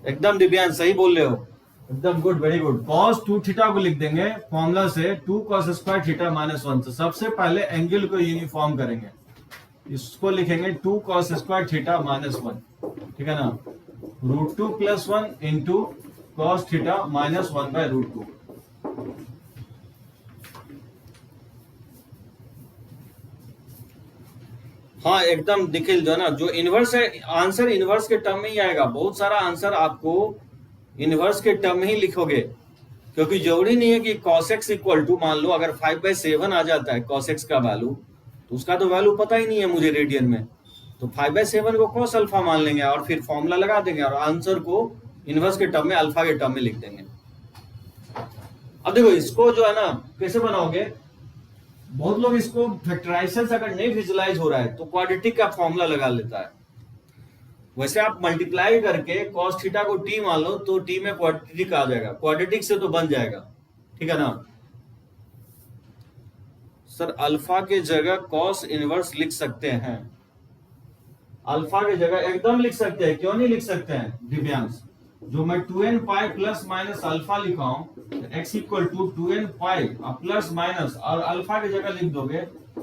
Speaker 1: एकदम दिव्यांश सही बोल रहे हो, एकदम good, very good. cos 2 theta को लिख देंगे फॉर्मूला से 2 cos स्क्वायर थीटा -1। तो सबसे पहले एंगल को यूनिफॉर्म करेंगे, इसको लिखेंगे 2 cos स्क्वायर थीटा -1, ठीक है ना। √2 + 1 इंटू cos थीटा -1/√2। हाँ एकदम निखिल, जो है ना जो इनवर्स है, आंसर इनवर्स के टर्म में ही आएगा। बहुत सारा आंसर आपको इनवर्स के टर्म में ही लिखोगे, क्योंकि जरूरी नहीं है कि cos x इक्वल टू, मान लो अगर 5/7 आ जाता है cos x का वैल्यू, तो उसका तो वैल्यू पता ही नहीं है मुझे रेडियन में, तो 5/7 को cos अल्फा मान लेंगे और फिर फॉर्मूला लगा देंगे और आंसर को इनवर्स के टर्म में अल्फा के टर्म में लिख देंगे। अब देखो इसको जो है ना कैसे बनाओगे, बहुत लोग इसको फैक्टराइजेशन अगर नहीं विजुलाइज हो रहा है तो क्वाड्रेटिक का फॉर्मूला लगा लेता है। वैसे आप मल्टीप्लाई करके cos थीटा को t मान लो तो t में क्वाड्रेटिक आ जाएगा, क्वाड्रेटिक से तो बन जाएगा, ठीक है ना। सर अल्फा के जगह कॉस इनवर्स लिख सकते हैं। अल्फा की जगह एकदम लिख सकते हैं, क्यों नहीं लिख सकते हैं दिव्यांश? जो मैं 2n pi plus minus alpha लिखा हूं, x equal to 2n pi plus minus, और अल्फा की जगह लिख दोगे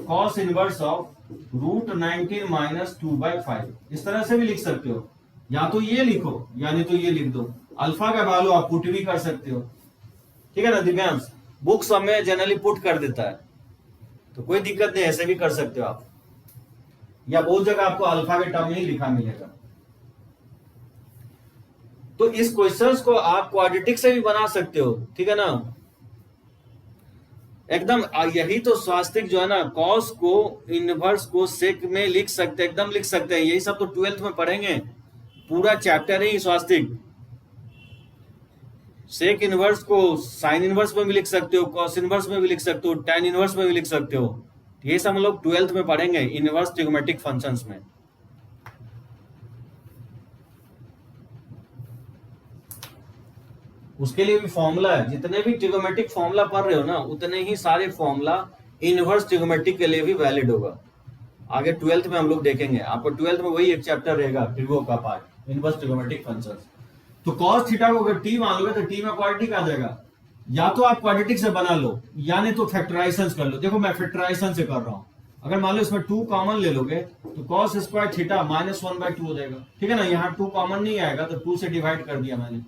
Speaker 1: cos inverse of root 19 minus 2/5। इस तरह से भी लिख सकते हो, या तो ये लिखो या नहीं तो ये लिख दो। अल्फा का वैल्यू आप पुट भी कर सकते हो, ठीक है ना दिव्यांश? बुक्स हमें जनरली पुट कर देता है, तो कोई दिक्कत नहीं, ऐसे भी कर सकते हो आप, या बहुत जगह आपको अल्फा के टर्म ही लिखा मिलेगा। तो इस क्वेश्चंस को आप क्वाड्रेटिक से भी बना सकते हो, ठीक है ना? एकदम यही तो स्वास्तिक जो है ना, कॉस को इनवर्स को सेक में लिख सकते, एकदम लिख सकते हैं। यही सब तो 12th में पढ़ेंगे, पूरा चैप्टर ही स्वास्तिक। सेक इनवर्स को साइन इनवर्स में भी लिख सकते हो, कॉस इनवर्स में भी लिख सकते हो, tan इनवर्स में भी लिख सकते हो। ये सब हम लोग 12th में पढ़ेंगे इनवर्स ट्रिगोमेट्रिक फंक्शंस में। उसके लिए भी फॉर्मूला है, जितने भी ट्रिगोमेट्रिक फॉर्मूला पढ़ रहे हो ना, उतने ही सारे फॉर्मूला इनवर्स ट्रिगोमेट्रिक के लिए भी वैलिड होगा। आगे 12th में हम लोग देखेंगे, आपको 12th में वही एक चैप्टर रहेगा ट्रिगो का पार्ट, इनवर्स ट्रिगोमेट्रिक फंक्शंस। तो cos थीटा को अगर t मान लोगे तो t में क्वाड्रेटिक आ जाएगा। या तो आप क्वाड्रेटिक से बना लो, या नहीं तो फैक्टराइजेशन कर लो। देखो मैं फैक्टराइजेशन से कर रहा हूं। अगर मान लो इसमें 2 कॉमन ले लोगे तो cos स्क्वायर थीटा माइनस 1/2 हो जाएगा, ठीक है ना? यहाँ 2 कॉमन नहीं आएगा तो 2 से डिवाइड कर दिया मैंने,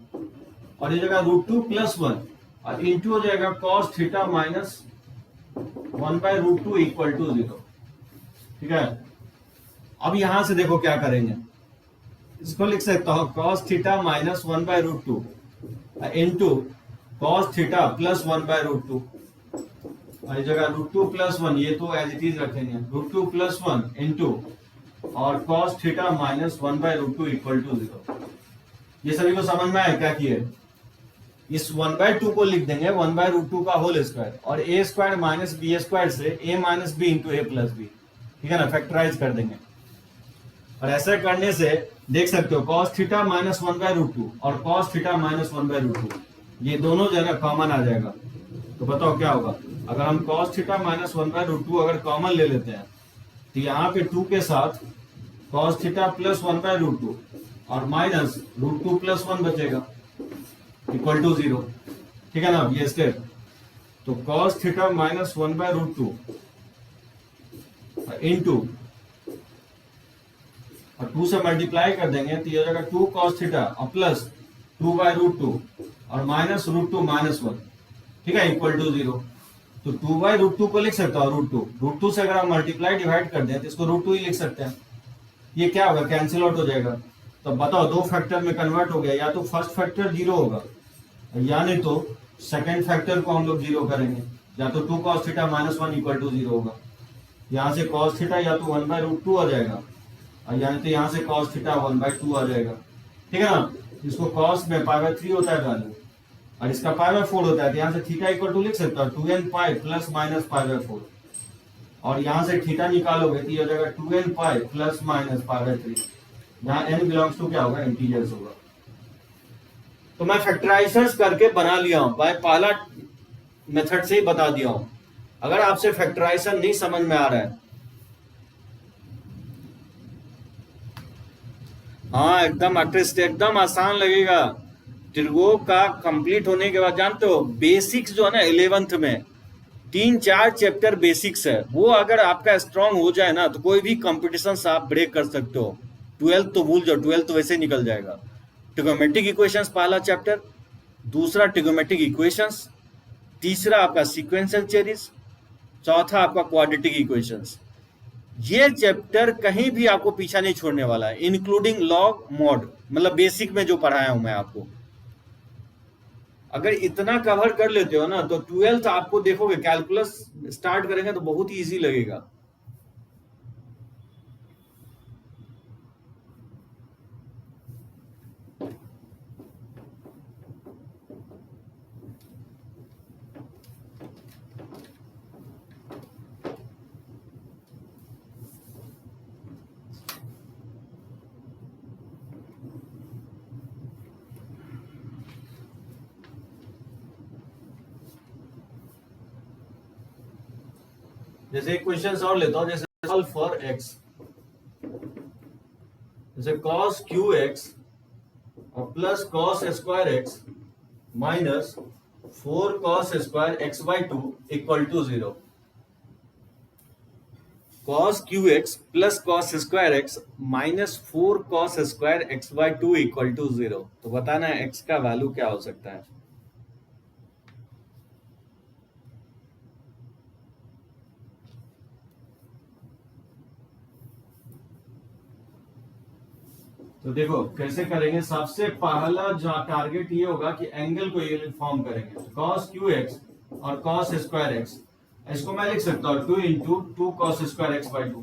Speaker 1: और ये जगह √2 + 1 और इंटू हो जाएगा cos theta minus 1/√2 equal to 0, ठीक है? अब यहां से देखो क्या करेंगे, इसको लिख सकता हूं cos theta minus 1/√2 into cos theta plus 1/√2, और इस जगह √2 + 1, ये तो एज इट इज रखेंगे, √2 + 1 इंटू और cos theta minus 1/√2 equal to 0। ये सभी को समझ में आया क्या किए? इस 1/2 को लिख देंगे 1/√2 का होल स्क्वायर, और a square minus b square से a minus b into a plus b, ठीक है ना? फैक्टराइज कर देंगे। और ऐसा करने से देख सकते हो cos थीटा माइनस 1/√2 और cos थीटा माइनस 1/√2, ये दोनों जो है ना कॉमन आ जाएगा। तो बताओ क्या होगा? अगर हम cos थीटा माइनस 1/√2 अगर कॉमन ले लेते हैं तो यहाँ पे 2 के साथ cos थीटा प्लस 1/√2 और माइनस √2 + 1 बचेगा इक्वल टू 0, ठीक है ना? ये स्टेप। तो cos थीटा माइनस 1/√2 इंटू और 2 से मल्टीप्लाई कर देंगे तो ये जगह 2 cos थीटा और प्लस 2/√2 और माइनस √2 - 1, ठीक है, इक्वल टू 0। तो 2/√2 को लिख सकता हूँ √2 से अगर हम मल्टीप्लाई डिवाइड कर दें तो इसको √2 ही लिख सकते हैं। ये क्या होगा? कैंसिल आउट हो जाएगा। तो बताओ 2 फैक्टर में कन्वर्ट हो गया, या तो फर्स्ट फैक्टर 0 होगा, या नहीं तो सेकंड फैक्टर को हम लोग 0 करेंगे, या तो 2 cos theta minus 1 equal to 0 होगा। यहाँ से cos थीटा या तो 1/√2 आ जाएगा, और या नहीं तो यहाँ से cos थीटा 1/2 आ जाएगा, ठीक है ना? इसको cos में π/3 होता है वैल्यू, और इसका π/4 होता है, तो यहाँ से थीटा इक्वल टू लिख सकता हूँ 2n पाई प्लस माइनस π/4, और यहाँ से थीटा निकालोगे तो ये हो जाएगा 2n पाई प्लस माइनस π/3। यहाँ n बिलोंग्स टू क्या होगा? इंटीजर्स होगा। तो मैं फैक्टराइजेशन करके बना लिया हूं, भाई पहला मेथड से ही बता दिया हूं। अगर आपसे फैक्टराइजेशन नहीं समझ में आ रहा है, हाँ एकदम अट्रिस्ट, एकदम आसान लगेगा। त्रिगो का कंप्लीट होने के बाद जानते हो बेसिक्स जो है ना 11th में 3-4 चैप्टर बेसिक्स है, वो अगर आपका स्ट्रांग हो जाए ना तो कोई भी कंपटीशन आप ब्रेक कर सकते हो। 12th तो भूल जाओ, 12th तो वैसे निकल जाएगा। ट्रिगोमेट्रिक इक्वेशंस पहला चैप्टर, दूसरा ट्रिगोमेट्रिक इक्वेशंस, तीसरा आपका सीक्वेंशियल थ्योरीज, चौथा आपका क्वाड्रेटिक इक्वेशंस। ये चैप्टर कहीं भी आपको पीछा नहीं छोड़ने वाला है, इंक्लूडिंग लॉग मॉड, मतलब बेसिक में जो पढ़ाया हूं मैं आपको। अगर इतना कवर कर लेते हो ना तो 12th आपको देखोगे कैलकुलस स्टार्ट करेंगे तो बहुत ही इजी लगेगा। जैसे एक क्वेश्चन और लेता हूं, जैसे सॉल्व फॉर एक्स, जैसे cos क्यू एक्स और plus cos square x minus 4 cos square x by two equal to 0। cos cube x plus cos square x minus 4 cos square x by two equal to 0। तो बताना है x का value क्या हो सकता है। तो देखो कैसे करेंगे। सबसे पहला जो टारगेट ये होगा कि एंगल को यूनिफॉर्म करेंगे। cos क्यू एक्स और cos स्क्वायर एक्स, इसको मैं लिख सकता हूँ 2 into 2 cos square x by to,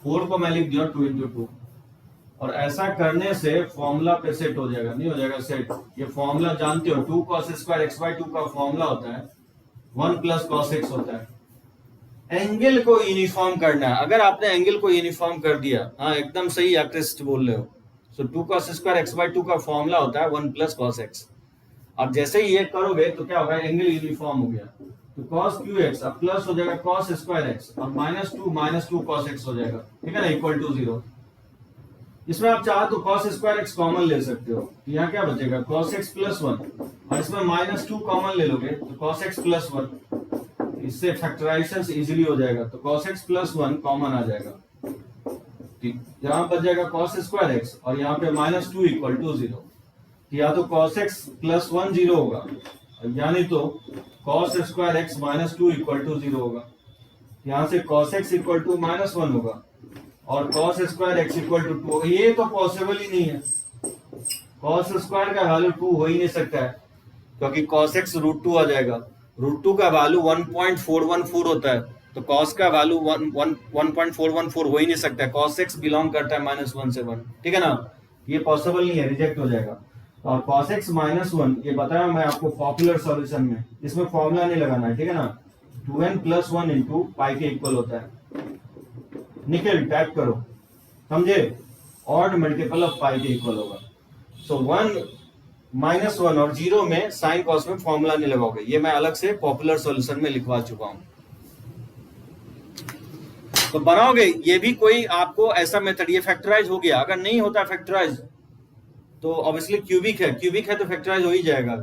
Speaker 1: 4 को मैं लिख दिया 2 इंटू 2। और ऐसा करने से फॉर्मूला पे सेट हो जाएगा, नहीं हो जाएगा सेट। ये फॉर्मूला जानते हो, 2 cos square x by to का फॉर्मूला होता है 1 प्लस cos एक्स होता है। एंगल को यूनिफॉर्म करना है। अगर आपने एंगल को यूनिफॉर्म कर दिया, हाँ एकदम सही आर्टिस्ट बोल रहे हो। सो 2 cos square x by to का फॉर्मूला होता है 1 प्लस cos एक्स। अब जैसे ही ये करोगे तो क्या होगा, एंगल यूनिफॉर्म हो गया। तो cos क्यू एक्स अब प्लस हो जाएगा cos स्क्वायर एक्स और माइनस टू cos एक्स हो जाएगा, ठीक है ना, इक्वल टू 0। इसमें आप चाहो तो cos स्क्वायर एक्स कॉमन ले सकते हो, यहाँ क्या बचेगा cos एक्स प्लस 1, और इसमें -2 कॉमन ले लोगे तो cos एक्स प्लस 1। इससे फैक्टराइजेशन इजीली हो जाएगा। तो cos x प्लस 1 कॉमन आ जाएगा, ठीक। यहाँ बच जाएगा cos स्क्वायर x और यहाँ पे -2 इक्वल टू 0। या तो cos x प्लस 1 0 होगा, यानी तो cos square x -2 equal to 0 होगा। यहाँ से cos x इक्वल टू -1 होगा और cos square x equal to 2 होगा। ये तो पॉसिबल ही नहीं है, cos स्क्वायर का वैल्यू 2 हो ही नहीं सकता है, क्योंकि cos x √2 आ जाएगा। √2 का वैल्यू 1.414 होता है, तो cos का वैल्यू 1.414 हो ही नहीं सकता है। cos x बिलोंग करता है -1 से 1, ठीक है ना, ये पॉसिबल नहीं है, रिजेक्ट हो जाएगा। और cos x -1 ये बताया मैं आपको पॉपुलर सॉल्यूशन में, इसमें फॉर्मूला नहीं लगाना है, ठीक है ना। 2n प्लस 1 इंटू पाई के इक्वल होता है। निकल टाइप करो, समझे, ऑड मल्टीपल ऑफ पाई के इक्वल होगा। सो 1 -1 और 0 में साइन कॉस में फॉर्मूला नहीं लगाओगे, ये मैं अलग से पॉपुलर सॉल्यूशन में लिखवा चुका हूं। तो बनाओगे ये भी कोई आपको ऐसा मेथड, ये फैक्टराइज हो गया। अगर नहीं होता फैक्टराइज तो ऑब्वियसली क्यूबिक है तो फैक्टराइज हो ही जाएगा।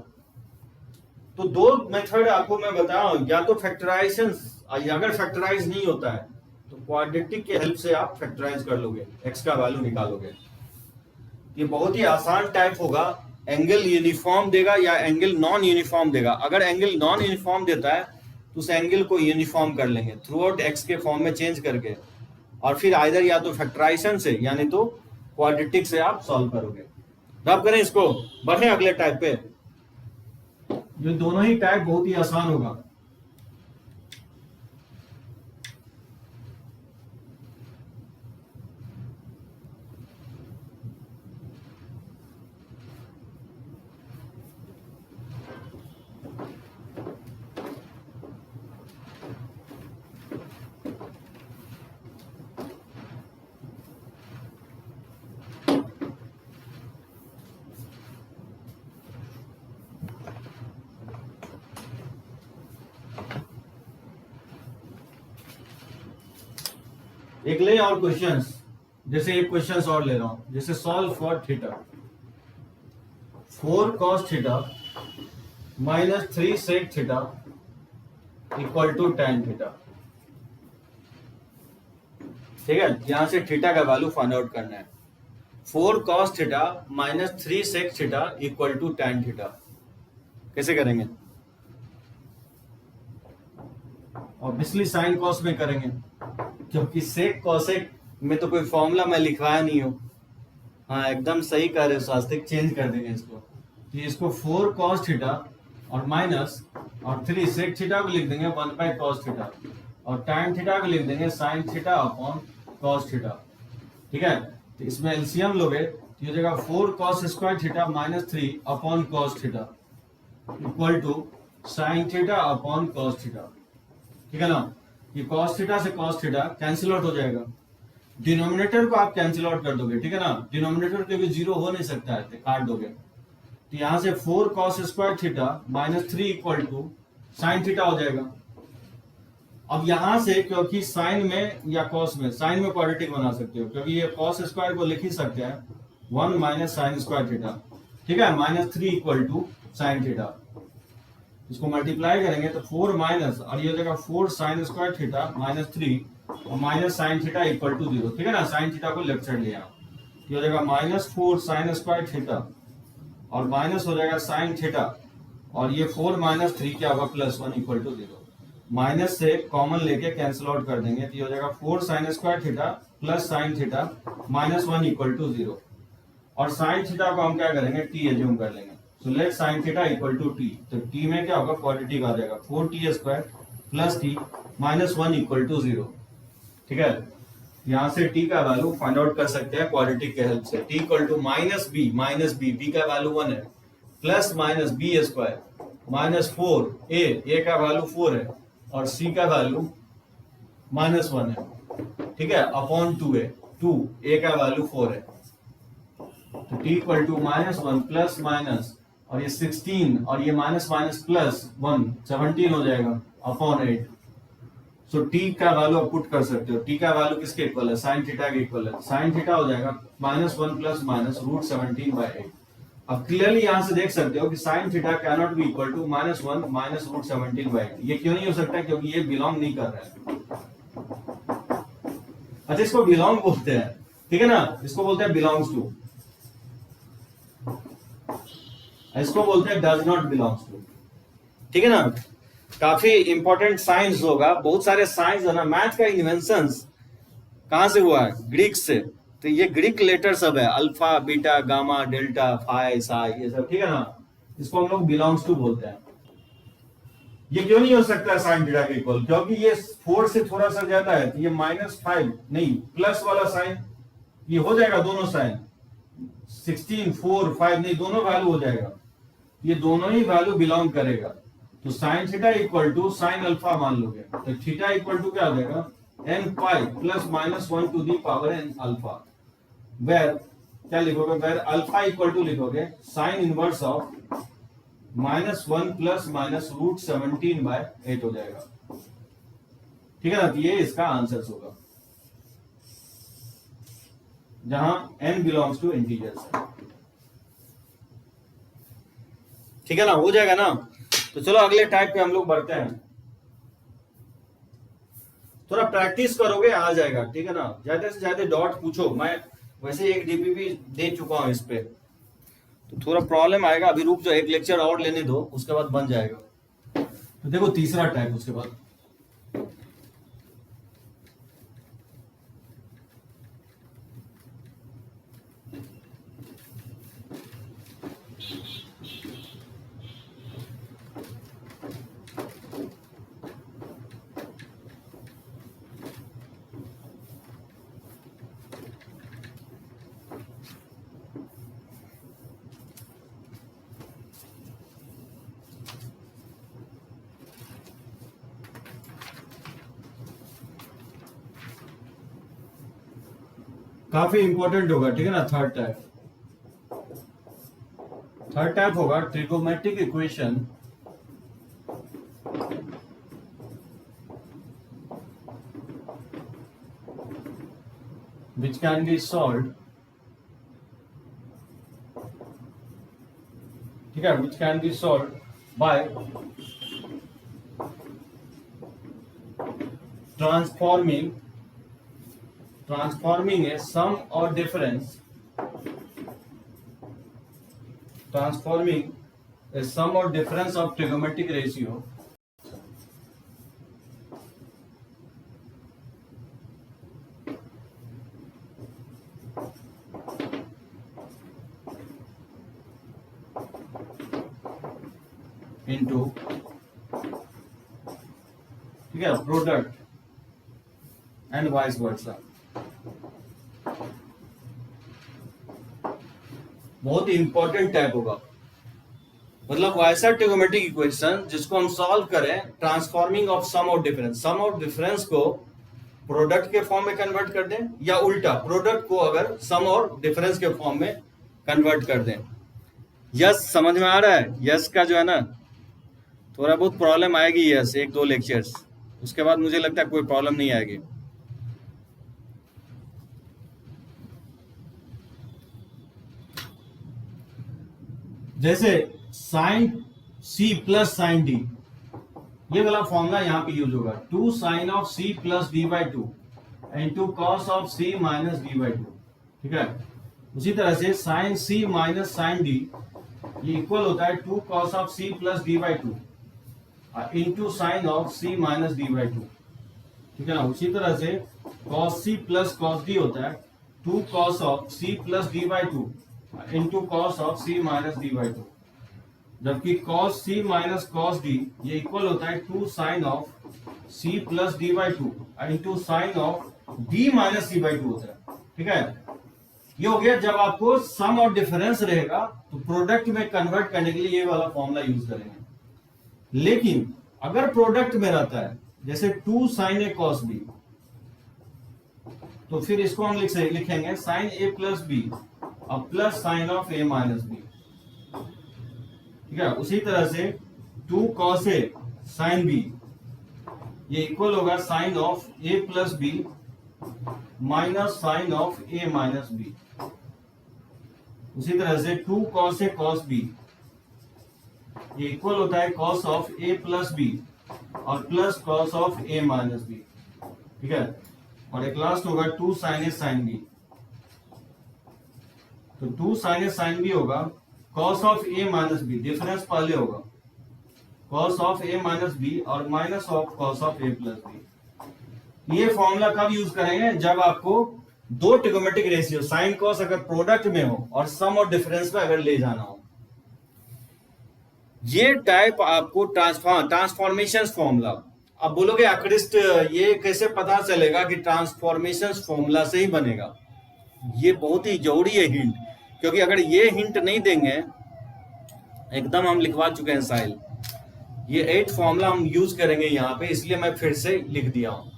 Speaker 1: तो दो मेथड आपको मैं बता रहा हूं, या तो फैक्टराइजेशन, अगर फैक्टराइज नहीं होता है तो क्वाड्रेटिक के हेल्प से आप फैक्टराइज कर लोगे, एक्स का वैल्यू निकालोगे। ये बहुत ही आसान टाइप होगा। एंगल यूनिफॉर्म देगा या एंगल नॉन यूनिफॉर्म देगा। अगर एंगल नॉन यूनिफॉर्म देता है तो उस एंगल को यूनिफॉर्म कर लेंगे थ्रू आउट एक्स के फॉर्म में चेंज करके, और फिर आइदर या तो फैक्टराइजेशन से यानी तो क्वाड्रेटिक से आप सॉल्व करोगे। रब करें इसको, बढ़े अगले टाइप पे। ये दोनों ही टाइप बहुत ही आसान होगा। एक ले और क्वेश्चंस, जैसे एक क्वेश्चंस और ले रहा हूं, जैसे solve for theta 4 cos theta minus 3 sec theta equal to tan theta, ठीक है। यहां से थीटा का वैल्यू फाइंड आउट करना है। 4 cos theta minus 3 sec theta equal to tan theta. कैसे करेंगे? ऑब्वियसली साइन कॉस में करेंगे, क्योंकि सेक कॉसेक में तो कोई फॉर्मूला मैं लिखवाया नहीं हूं। हाँ एकदम सही कह रहे हो शास्त्रिक, चेंज कर देंगे इसको। तो इसको 4 cos थीटा और माइनस और 3 sec थीटा को लिख देंगे 1/cos थीटा, और tan थीटा को लिख देंगे sin theta upon cos theta, ठीक है। तो इसमें एलसीएम लोगे तो ये जगह 4 cos square theta minus 3 upon cos theta equal to sin theta upon cos theta, ठीक है ना। ये cos थीटा से cos थीटा कैंसिल आउट हो जाएगा। डिनोमिनेटर को आप कैंसिल आउट कर दोगे, ठीक है ना। डिनोमिनेटर के भी 0 हो नहीं सकता है, तो काट दोगे। तो यहां से 4 cos square theta minus 3 equal to sine theta हो जाएगा। अब यहां से क्योंकि साइन में या कॉस में, साइन में क्वाड्रेटिक बना सकते हो क्योंकि ये कॉस स्क्वायर को लिख ही सकते हैं 1 माइनस साइन स्क्वायर थीटा, ठीक है, -3 इक्वल टू साइन थीटा। इसको मल्टीप्लाई करेंगे तो 4 माइनस और ये हो जाएगा 4 साइन स्क्वायर थीटा -3 और minus sine theta equal to 0, ठीक है ना। साइन थीटा को लेफ्ट साइड ले आओ, ये हो जाएगा -4 साइन स्क्वायर थीटा और माइनस हो जाएगा साइन थीटा और ये 4 माइनस 3 क्या होगा +1 इक्वल टू 0। माइनस से कॉमन लेके कैंसिल आउट कर देंगे तो ये हो जाएगा 4 sine square theta plus sine theta -1 equal to 0 और साइन थीटा को हम क्या करेंगे t एज्यूम कर लेंगे। So let sine theta equal to t, तो t में क्या होगा क्वाड्रेटिक आ जाएगा 4t square plus t -1 equal to 0, ठीक है। यहाँ से t का वैल्यू फाइंड आउट कर सकते हैं क्वाड्रेटिक के हेल्प से। t equal to -b, b का वैल्यू 1 है, plus minus b square -4 a का वैल्यू 4 है और c का वैल्यू -1 है, ठीक है, अपॉन 2 है, 2 a का वैल्यू 4 है। तो t equal to -1 plus minus और ये 16 और ये माइनस माइनस प्लस 1 17 हो जाएगा अपॉन 8। सो t का वैल्यू आप पुट कर सकते हो। t का वैल्यू किसके इक्वल है, साइन थीटा के इक्वल है। साइन थीटा हो जाएगा -1 प्लस माइनस √17/8। अब क्लियरली यहां से देख सकते हो कि sine theta can not be equal to -1 minus √17/8। ये क्यों नहीं हो सकता, क्योंकि ये बिलोंग नहीं कर रहा है। अच्छा, इसको बिलोंग बोलते हैं, ठीक है ना, इसको बोलते हैं बिलोंग्स टू, इसको बोलते हैं डज नॉट बिलोंग्स टू, ठीक है ना। काफी इंपॉर्टेंट साइंस होगा, बहुत सारे साइंस है ना। मैथ का इन्वेंशंस कहां से हुआ है, ग्रीक से। तो ये ग्रीक लेटर सब है, alpha beta gamma delta phi psi ये सब, ठीक है ना। इसको हम लोग बिलोंग्स टू बोलते हैं। ये क्यों नहीं हो सकता साइन थीटा के इक्वल, क्योंकि ये 4 से थोड़ा सा ज्यादा है, तो ये -5 नहीं प्लस वाला साइन ये हो जाएगा, दोनों साइन 16 4 5 नहीं दोनों वैल्यू हो जाएगा, ये दोनों ही वैल्यू बिलोंग करेगा। तो sine theta equal to sine alpha मान लोगे तो थीटा इक्वल टू क्या हो जाएगा n pi plus -1 to the power n alpha, where क्या लिखोगे, वेर अल्फा इक्वल टू लिखोगे sine inverse of -1 plus minus √17/8 हो जाएगा, ठीक है ना। तो ये इसका आंसर होगा जहां n बिलोंग्स टू इंटीजर्स है, ठीक है ना, हो जाएगा ना। तो चलो अगले टाइप पे हम लोग बढ़ते हैं। थोड़ा प्रैक्टिस करोगे आ जाएगा, ठीक है ना। ज्यादा से ज्यादा डॉट पूछो, मैं वैसे एक डीपीपी दे चुका हूं इस पे, तो थोड़ा प्रॉब्लम आएगा। अभी रुक जाओ, एक लेक्चर और लेने दो, उसके बाद बन जाएगा। तो देखो तीसरा टाइप उसके बाद काफी इंपॉर्टेंट होगा, ठीक है ना। थर्ड टाइप होगा trigonometric equation which can be solved, ठीक है, which can be solved by transforming a sum or difference, transforming a sum or difference of trigonometric ratio into, ठीक है, प्रोडक्ट एंड वाइस वर्सा। बहुत ही important type होगा, मतलब वैसा trigonometric equation जिसको हम सॉल्व करें ट्रांसफॉर्मिंग ऑफ सम और डिफरेंस, सम और डिफरेंस को प्रोडक्ट के फॉर्म में कन्वर्ट कर दें या उल्टा प्रोडक्ट को अगर सम और डिफरेंस के फॉर्म में कन्वर्ट कर दें। यस समझ में आ रहा है, यस का जो है ना थोड़ा बहुत प्रॉब्लम आएगी, यस 1-2 लेक्चर्स, उसके बाद मुझे लगता है कोई प्रॉब्लम नहीं आएगी। जैसे sine c plus sine d, ये वाला फॉर्मूला यहाँ पे यूज होगा, 2 sine of c plus D by two into cos of c minus d by two. ठीक है, उसी तरह से sine c minus sine d ये इक्वल होता है 2 cos of c plus D by two into sine of c minus d by two. ठीक है ना, उसी तरह से cos C plus cos D होता है 2 cos of c plus D by two into cos of c minus d by two, जबकि cos c minus cos d ये इक्वल होता है 2 sine of c plus D by two into sine of d minus C by two होता है। ठीक है, ये हो गया। जब आपको सम और डिफरेंस रहेगा तो प्रोडक्ट में कन्वर्ट करने के लिए ये वाला फॉर्मूला यूज करेंगे। लेकिन अगर प्रोडक्ट में रहता है जैसे 2 साइन ए कॉस बी, तो फिर इसको हम लिखेंगे साइन ए प्लस बी और plus sine of A minus B. ठीक है, उसी तरह से 2 कॉस ए साइन बी ये इक्वल होगा sine of A plus B minus sine of A minus B. उसी तरह से 2 कॉस ए कॉस बी ये इक्वल होता है cos of A plus B और plus cos of A minus B. ठीक है, और एक लास्ट होगा 2 साइन ए साइन बी, तो 2 साइन ए साइन बी होगा cos of A minus B, difference पहले होगा cos of A minus B और minus of cos of A plus B. ये फॉर्मूला कब यूज करेंगे? जब आपको दो ट्रिगोमेट्रिक रेशियो साइन कॉस अगर प्रोडक्ट में हो और सम और डिफरेंस में अगर ले जाना हो। ये टाइप आपको ट्रांसफॉर्मेशन फॉर्मूला। अब बोलोगे अक्रिस्ट ये कैसे पता चलेगा कि ट्रांसफॉर्मेशन फॉर्मूला से ही बनेगा? ये बहुत ही जरूरी है हिंट, क्योंकि अगर ये हिंट नहीं देंगे, एकदम हम लिखवा चुके हैं साहिल, ये 8 फॉर्मूला हम यूज करेंगे यहाँ पे, इसलिए मैं फिर से लिख दिया हूं।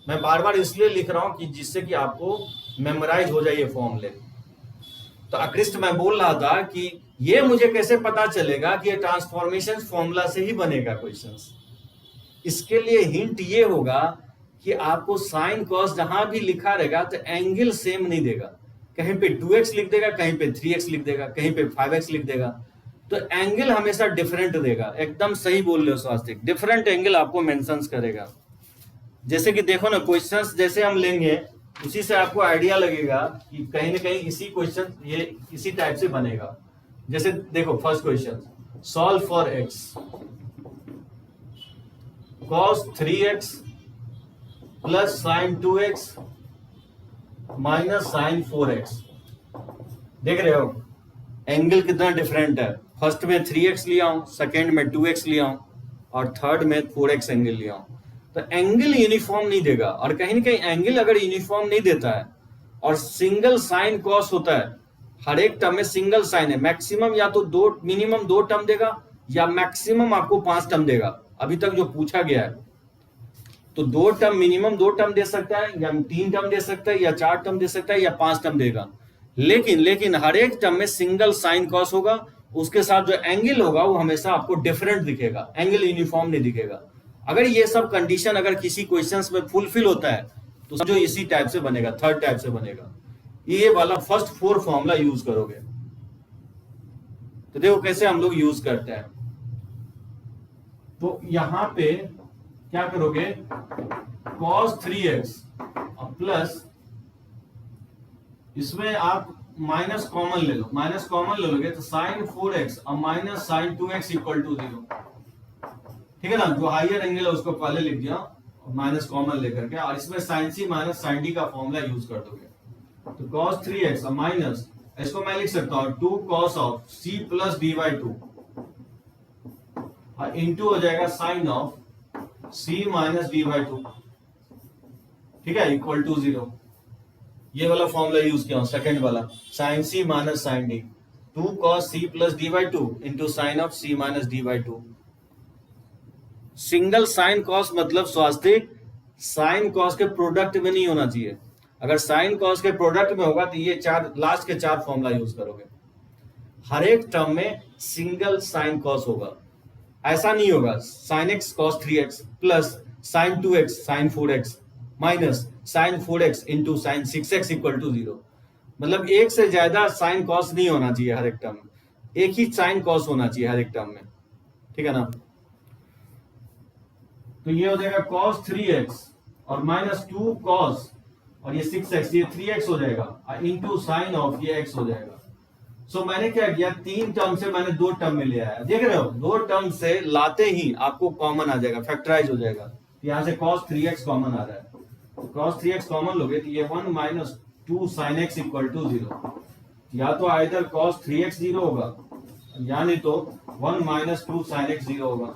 Speaker 1: मैं बार बार इसलिए लिख रहा हूं कि जिससे कि आपको मेमोराइज हो जाए ये फॉर्मूले। तो अक्रिस्ट मैं बोल रहा था कि ये मुझे कैसे पता चलेगा कि ये ट्रांसफॉर्मेशन फॉर्मूला से ही बनेगा क्वेश्चंस। इसके लिए हिंट ये होगा कि आपको साइन कॉस जहां भी लिखा रहेगा तो एंगल सेम नहीं देगा। कहीं पे 2x लिख देगा, कहीं पे 3x लिख देगा, कहीं पे 5x लिख देगा, तो एंगल हमेशा डिफरेंट देगा। एकदम सही बोल रहे हो स्वास्तिक, डिफरेंट एंगल आपको मेंशंस करेगा। जैसे कि देखो ना, क्वेश्चंस जैसे हम लेंगे उसी से आपको आइडिया लगेगा कि कहीं ना कहीं इसी क्वेश्चन ये इसी टाइप से बनेगा। जैसे देखो first question, solve for x cos 3x plus sine 2x minus sine 4x। देख रहे हो एंगल कितना डिफरेंट है। फर्स्ट में 3x लिया हूं, सेकेंड में 2x लिया हूं और थर्ड में 4x एंगल लिया हूं। तो एंगल यूनिफॉर्म नहीं देगा, और कहीं ना कहीं एंगल अगर यूनिफॉर्म नहीं देता है और सिंगल साइन कॉस होता है, हर एक टर्म में सिंगल साइन है, मैक्सिमम या तो मिनिमम 2 टर्म देगा या मैक्सिमम आपको 5 टर्म देगा अभी तक जो पूछा गया है। तो 2 टर्म मिनिमम 2 टर्म दे सकता है, या 3 टर्म दे सकता है, या 4 टर्म दे सकता है, या 5 टर्म देगा। लेकिन हर एक टर्म में सिंगल साइन कॉस होगा, उसके साथ जो एंगल होगा वो हमेशा आपको डिफरेंट दिखेगा, एंगल यूनिफॉर्म नहीं दिखेगा। अगर ये सब कंडीशन अगर किसी क्वेश्चंस में फुलफिल होता है तो जो इसी टाइप से बनेगा, थर्ड टाइप से बनेगा। ये वाला फर्स्ट 4 फॉर्मूला यूज करोगे तो देखो कैसे हम लोग यूज करते हैं। तो यहां पे क्या करोगे, cos 3x प्लस इसमें आप माइनस कॉमन ले लो, माइनस कॉमन ले लोगे तो साइन 4x और minus sign 2x equal to 0। ठीक है ना, जो हाइयर एंगल है उसको पहले लिख दिया माइनस कॉमन लेकर के, और इसमें sign c minus sine D का फॉर्मूला यूज कर दोगे। तो cos 3x और माइनस, इसको मैं लिख सकता हूं 2 cos of c plus D by 2 और इंटू हो जाएगा sine of c minus d by 2। ठीक है, इक्वल टू 0। ये वाला फॉर्मूला यूज किया सेकंड वाला, sine c minus sine d, 2 cos c plus D by 2 into sine of c minus d by 2। Single sine cos मतलब Swastik sine cos के product में नहीं होना चाहिए। अगर साइन कॉस के प्रोडक्ट में होगा तो ये लास्ट के 4 फॉर्मूला यूज करोगे। हर एक टर्म में सिंगल साइन कॉस होगा, ऐसा नहीं होगा sine x cos 3x plus sine 2x sine 4x minus sine 4x into sine 6x equal to 0। मतलब एक से ज्यादा साइन कॉस नहीं होना चाहिए हर एक टर्म में, एक ही साइन कॉस होना चाहिए हर एक टर्म में, ठीक है ना। तो ये हो जाएगा cos 3x और माइनस 2 cos और ये 6x, ये 3x हो जाएगा इंटू साइन ऑफ ये x हो जाएगा। सो मैंने क्या किया, 3 टर्म से मैंने 2 टर्म में ले आया, देख रहे हो 2 टर्म से लाते ही आपको कॉमन आ जाएगा, फैक्टराइज हो जाएगा। यहां से cos 3x कॉमन आ रहा है, तो cos 3x कॉमन लोगे तो ये 1 minus 2 sin x equal to 0। या तो आइदर cos 3x 0 होगा या नहीं तो 1 माइनस 2 sin x 0 होगा।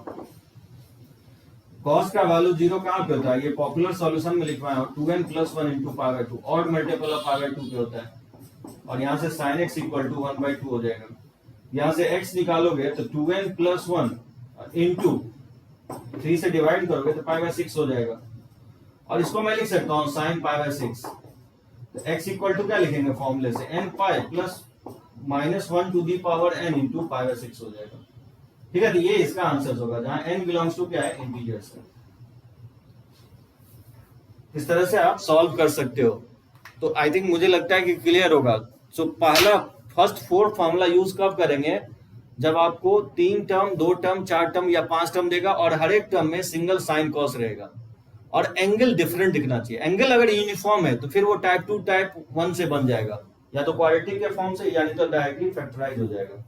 Speaker 1: cos का वैल्यू 0 कहां पे होता है, ये पॉपुलर सॉल्यूशन में लिखवाया हूं 2n plus 1 into pi bye 2, odd multiple of pi by 2 पे होता है। और यहां से sin x इक्वल टू 1/2 हो जाएगा। यहां से x निकालोगे तो 2n प्लस 1 इंटू 3 से डिवाइड करोगे तो पाई बाय 6 हो जाएगा। और इसको मैं लिख सकता हूं sin पाई बाय 6। तो x इक्वल टू क्या लिखेंगे फॉर्मूले से, n pi plus minus 1 to the power n into pi by 6 हो जाएगा, ठीक है। तो ये इसका आंसर होगा जहां n बिलोंग्स टू क्या है, इंटीजर्स है। इस तरह से आप सॉल्व कर सकते हो। तो आई थिंक मुझे लगता है कि क्लियर होगा। सो पहला फर्स्ट 4 फॉर्मूला यूज कब करेंगे, जब आपको 3 टर्म 2 टर्म 4 टर्म या 5 टर्म देगा और हर एक टर्म में सिंगल साइन कॉस रहेगा और एंगल डिफरेंट दिखना चाहिए। एंगल अगर यूनिफॉर्म है तो फिर वो टाइप 2 टाइप 1 से बन जाएगा, या तो क्वाड्रेटिक के फॉर्म से या नहीं तो डायरेक्टली फैक्टराइज हो जाएगा।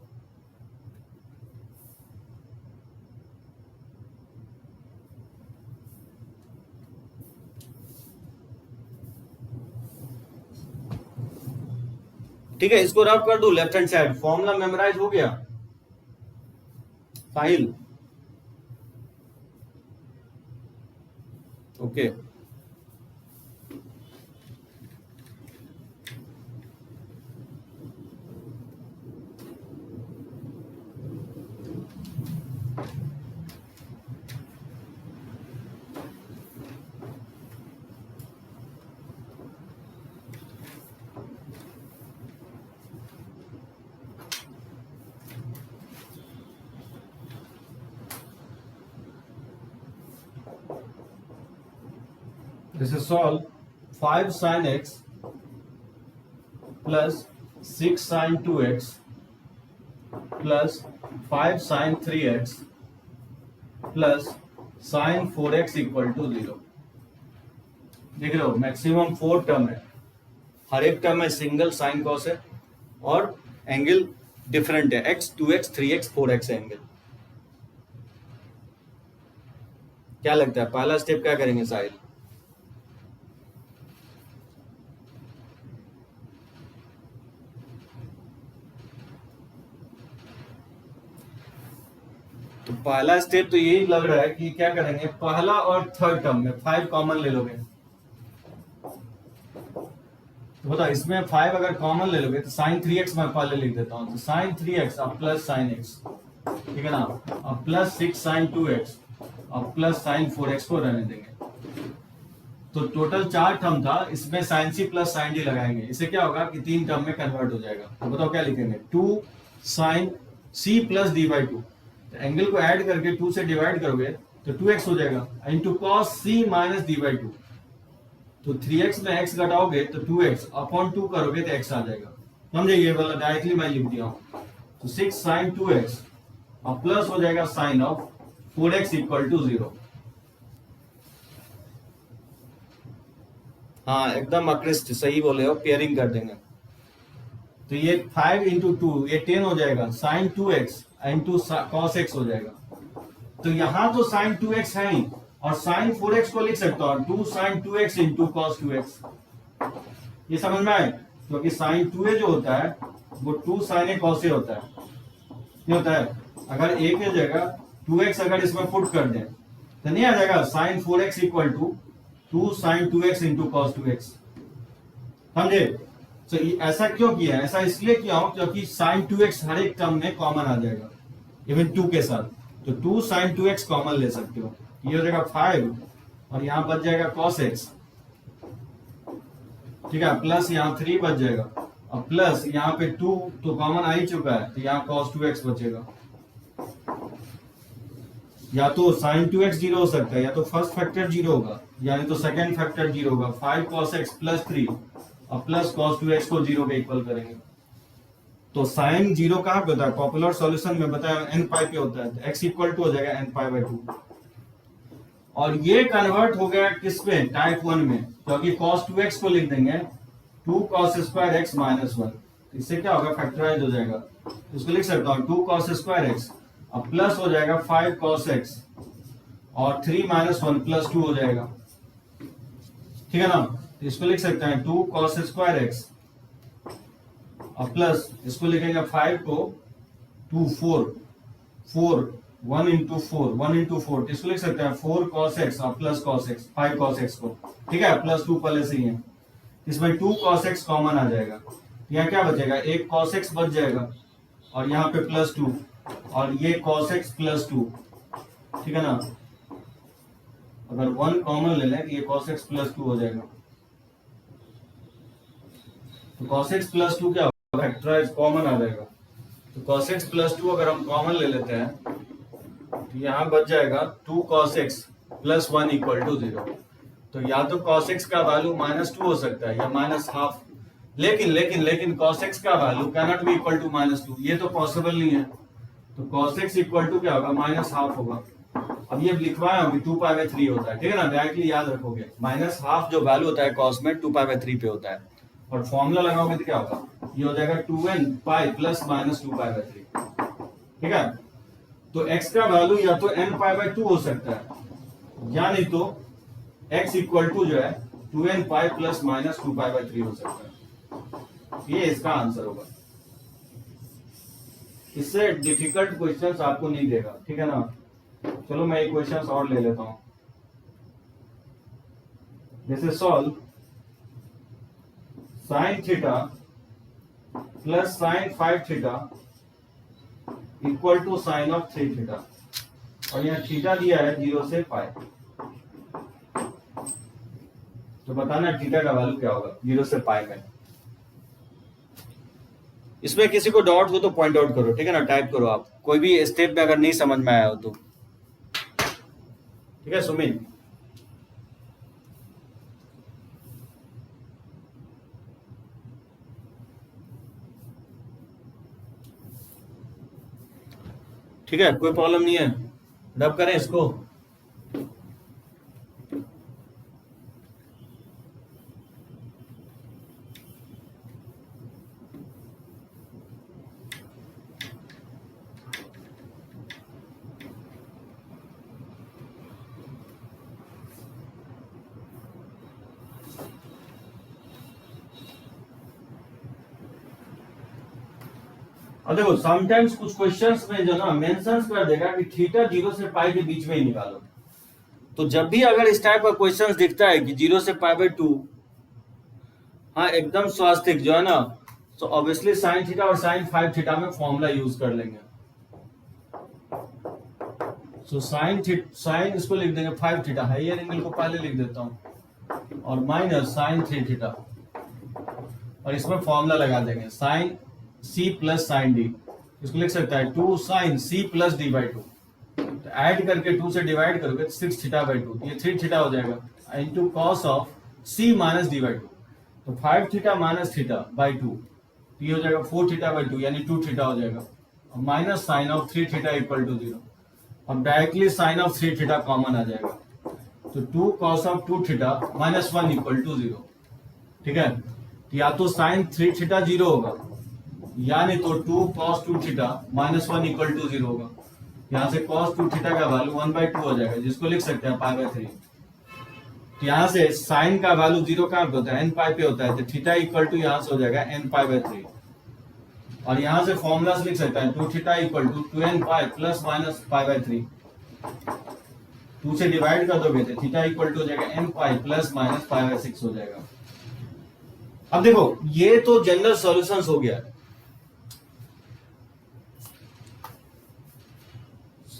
Speaker 1: ठीक है, इसको रब कर दो left hand side, formula memorize हो गया। File okay This is solve 5 sin x plus 6 sin 2x plus 5 sin 3x plus sin 4x equal to 0। देख रहे हो मैक्सिमम 4 टर्म है, हर एक टर्म में सिंगल साइन कॉस है और एंगल डिफरेंट है, x 2x 3x 4x angle. क्या लगता है पहला स्टेप क्या करेंगे साहिल? तो पहला स्टेप तो यही लग रहा है कि क्या करेंगे, पहला और थर्ड टर्म में 5 कॉमन ले लोगे। तो बताओ इसमें 5 अगर कॉमन ले लोगे तो sin 3x मैं पहले लिख देता हूं, तो sin 3x अब प्लस sin x, ठीक है ना, अब प्लस 6 sin 2x अब प्लस sin 4x को रहने देंगे। तो टोटल 4 टर्म था, इसमें sin c plus sin d लगाएंगे, इससे क्या होगा कि 3 टर्म में कन्वर्ट हो जाएगा। तो बताओ क्या लिखेंगे, 2 sin c प्लस d/2, तो एंगल को ऐड करके 2 से डिवाइड करोगे तो 2x हो जाएगा into cos c minus d/2। तो 3x में x घटाओगे तो 2x अपॉन 2 करोगे तो x आ जाएगा, समझे, ये वाला डायरेक्टली मैं लिख दिया हूं। तो 6 sin 2x और प्लस हो जाएगा sine of 4x equal to 0। हाँ एकदम अक्रिस्ट सही बोले हो, पेयरिंग कर देंगे। तो ये 5 इंटू 2 ये 10 हो जाएगा, sign 2x into cos x हो जाएगा। तो यहां तो साइन 2x है ही और साइन 4x को लिख सकता हूं 2 sin 2x into cos 2x। ये समझ में आए, क्योंकि साइन 2a जो होता है वो 2 sin a cos a होता है, नहीं होता है। अगर a की जगह 2x अगर इसमें पुट कर दें तो नहीं आ जाएगा sine 4x equal to 2 sin 2x into cos 2x, समझे। तो ऐसा क्यों किया है, ऐसा इसलिए किया हूं क्योंकि sin 2x हर एक टर्म में कॉमन आ जाएगा इवन 2 के साथ। तो 2 sin 2x कॉमन ले सकते हो, ये हो जाएगा 5 और यहां बच जाएगा cos x, ठीक है, प्लस यहाँ 3 बच जाएगा और प्लस यहाँ पे 2 तो कॉमन आ ही चुका है तो यहाँ cos 2x बचेगा। या तो साइन 2x जीरो हो सकता है, या तो फर्स्ट फैक्टर जीरो होगा, यानी तो सेकंड फैक्टर जीरो होगा। 5 cos x प्लस 3 और प्लस cos 2x को जीरो के इक्वल करेंगे। तो साइन जीरो कहाँ पे होता है? पॉपुलर सॉल्यूशन में बताया n पाई पे होता है, तो x इक्वल टू हो जाएगा n पाई बाई 2। और ये कन्वर्ट हो गया किस पे? टाइप 1 में, क्योंकि cos 2x को लिख देंगे 2 cos स्क्वायर x माइनस 1। इससे क्या होगा? फैक्टराइज हो जाएगा। इसको लिख सकता हूँ 2 cos स्क्वायर x अब प्लस हो जाएगा 5 cos x और 3 माइनस 1 प्लस 2 हो जाएगा, ठीक है ना? तो इसको लिख सकते हैं 2 cos स्क्वायर x और प्लस इसको लिखेंगे 5 को 2 4 1 इंटू 4 तो इसको लिख सकते हैं 4 cos x और plus cos x 5 cos x को, ठीक है? प्लस 2 पहले से ही है, इसमें 2 cos x कॉमन आ जाएगा। यहाँ क्या बचेगा? एक cos x बच जाएगा और यहाँ पे प्लस 2 और ये cos x प्लस 2, ठीक है ना? अगर 1 कॉमन ले लें तो ये cos x प्लस 2 हो जाएगा। तो cos x प्लस 2 क्या होगा? फैक्टराइज कॉमन आ जाएगा। तो cos x प्लस 2 अगर हम कॉमन ले लेते हैं तो यहाँ बच जाएगा 2 cos x plus 1 equal to 0। तो या तो cos x का वैल्यू माइनस 2 हो सकता है या माइनस हाफ, लेकिन cos x का value cannot be equal to minus 2, ये तो पॉसिबल नहीं है। तो cos x इक्वल टू क्या होगा? माइनस हाफ होगा। अब ये लिखवाया हूँ 2 पाई बाई 3 होता है, ठीक है ना? डायरेक्टली याद रखोगे, माइनस हाफ जो वैल्यू होता है cos में 2 पाई बाई 3 पे होता है, और फॉर्मूला लगाओगे तो क्या होगा? ये हो जाएगा 2n pi plus minus 2 pi by 3, ठीक है? तो x का वैल्यू या तो n पाई बाई 2 हो सकता है, या नहीं तो x इक्वल टू जो है 2n pi plus minus 2 pi by 3 हो सकता है। ये इसका आंसर होगा। इससे डिफिकल्ट क्वेश्चंस आपको नहीं देगा, ठीक है ना? चलो मैं एक क्वेश्चन और ले लेता हूं। जैसे solve sine theta plus sine 5 theta equal to sine of 3 theta, और यहाँ थीटा दिया है 0 से पाई। तो बताना थीटा का वैल्यू क्या होगा 0 से पाई में। इसमें किसी को डाउट हो तो पॉइंट आउट करो, ठीक है ना? टाइप करो आप, कोई भी स्टेप में अगर नहीं समझ में आया हो तो, ठीक है सुमित? ठीक है, कोई प्रॉब्लम नहीं है, रब करें इसको। अब देखो समटाइम्स कुछ क्वेश्चंस में जो ना मेंशंस कर देगा कि थीटा 0 से पाई के बीच में ही निकालो। तो जब भी अगर इस टाइप का क्वेश्चंस दिखता है कि 0 से पाई बाई 2, हाँ एकदम स्वास्तिक जो है ना, तो ऑब्वियसली साइन थीटा और साइन 5 थीटा में फॉर्मूला यूज कर लेंगे। सो साइन इसको लिख देंगे 5 थीटा, हाइयर एंगल को पहले लिख देता हूं, और माइनस साइन 3 थीटा, और इसमें फॉर्मूला लगा देंगे sine c plus sine d. इसको लिख सकता है 2 sine c plus D by 2। तो ऐड करके 2 से डिवाइड करोगे तो 6 थीटा बाई 2, ये 3 थीटा हो जाएगा into cos of c minus d by 2। तो 5 थीटा माइनस थीटा बाई 2, तो ये हो जाएगा 4 थीटा बाई 2, यानी 2 थीटा हो जाएगा, और minus sine of 3 theta equal to 0। अब directly sine of 3 theta common आ जाएगा, तो 2 cos of 2 theta minus 1 equal to 0, ठीक है? तो या तो साइन 3 थीटा 0 होगा, या नहीं तो 2 cos 2 theta minus 1 equal to 0 होगा। यहाँ से cos 2 थीटा का वैल्यू 1/2 हो जाएगा, जिसको लिख सकते हैं पाई बाई 3। तो यहाँ से साइन का वैल्यू 0 कहाँ पे होता है? n पाई पे होता है, तो थीटा इक्वल टू यहाँ से हो जाएगा n पाई बाई 3। और यहाँ से फॉर्मूला से लिख सकता है 2 theta equal to 2n pi plus minus pi by 3। 2 से डिवाइड कर दोगे तो थीटा इक्वल टू हो जाएगा n pi plus minus pi by 6 हो जाएगा। अब देखो ये तो जनरल सॉल्यूशंस हो गया।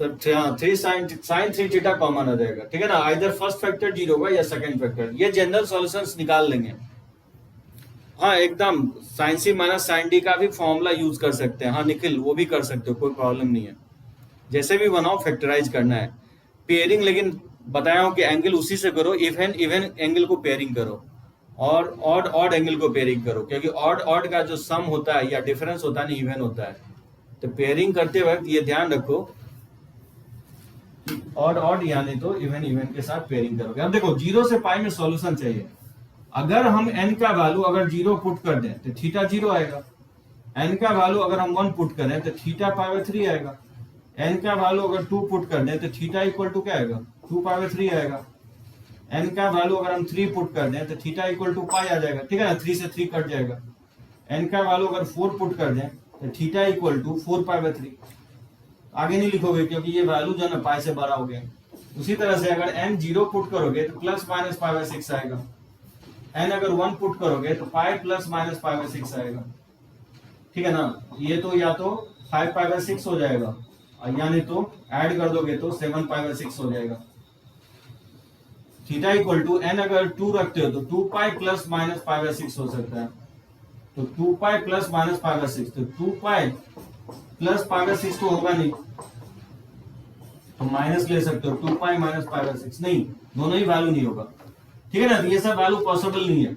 Speaker 1: थ्री साइन 3 थीटा कॉमन आ जाएगा, ठीक है ना? आइदर फर्स्ट फैक्टर 0 होगा या सेकंड फैक्टर, ये जनरल सॉल्यूशंस निकाल लेंगे। हाँ एकदम sign c minus sine D का भी फॉर्मूला यूज कर सकते हैं। हाँ निखिल वो भी कर सकते हो, कोई प्रॉब्लम नहीं है। जैसे भी बनाओ फैक्टराइज करना है। पेयरिंग लेकिन बताया हूं कि एंगल उसी से करो, इवन इवन एंगल को पेयरिंग करो और ऑड ऑड एंगल को पेयरिंग करो, क्योंकि ऑड ऑड का जो सम होता है या डिफरेंस होता है ना इवन होता है। तो पेयरिंग करते वक्त ये ध्यान रखो ऑड ऑड यानी तो इवन इवन के साथ पेयरिंग करोगे। अब देखो 0 से पाई में सॉल्यूशन चाहिए। अगर हम n का वैल्यू अगर 0 पुट कर दें तो थीटा 0 आएगा। n का वैल्यू अगर हम 1 पुट करें तो थीटा पाई बाय 3 आएगा। n का वैल्यू अगर 2 पुट कर दें तो थीटा इक्वल टू क्या आएगा, 2 पाई बाय 3 आएगा। n का वैल्यू अगर हम 3 पुट कर दें तो थीटा इक्वल टू पाई आ जाएगा, ठीक है ना, 3 से 3 कट जाएगा। n का वैल्यू अगर 4 पुट कर दें तो theta equal to 4 pi by 3। आगे नहीं लिखोगे क्योंकि ये वैल्यू जो है ना पाई से बड़ा हो गया। उसी तरह से अगर n 0 पुट करोगे तो प्लस माइनस पाई बाय 6 आएगा। n अगर 1 पुट करोगे तो पाई प्लस माइनस पाई बाय 6 आएगा, ठीक है ना। ये तो या तो 5 पाई बाय 6 हो जाएगा यानी तो ऐड कर दोगे तो 7 पाई बाय 6 हो जाएगा। थीटा इक्वल टू n अगर 2 रखते हो तो 2 पाई प्लस माइनस पाई बाय 6 हो सकता है। तो 2 पाई प्लस माइनस पाई बाय 6, तो 2 पाई प्लस पाई बाय 6 तो होगा नहीं, तो माइनस ले सकते हो। 2 पाई माइनस पाई बाय 6 नहीं, दोनों ही वैल्यू नहीं होगा, ठीक है ना। तो ये सब वैल्यू पॉसिबल नहीं है।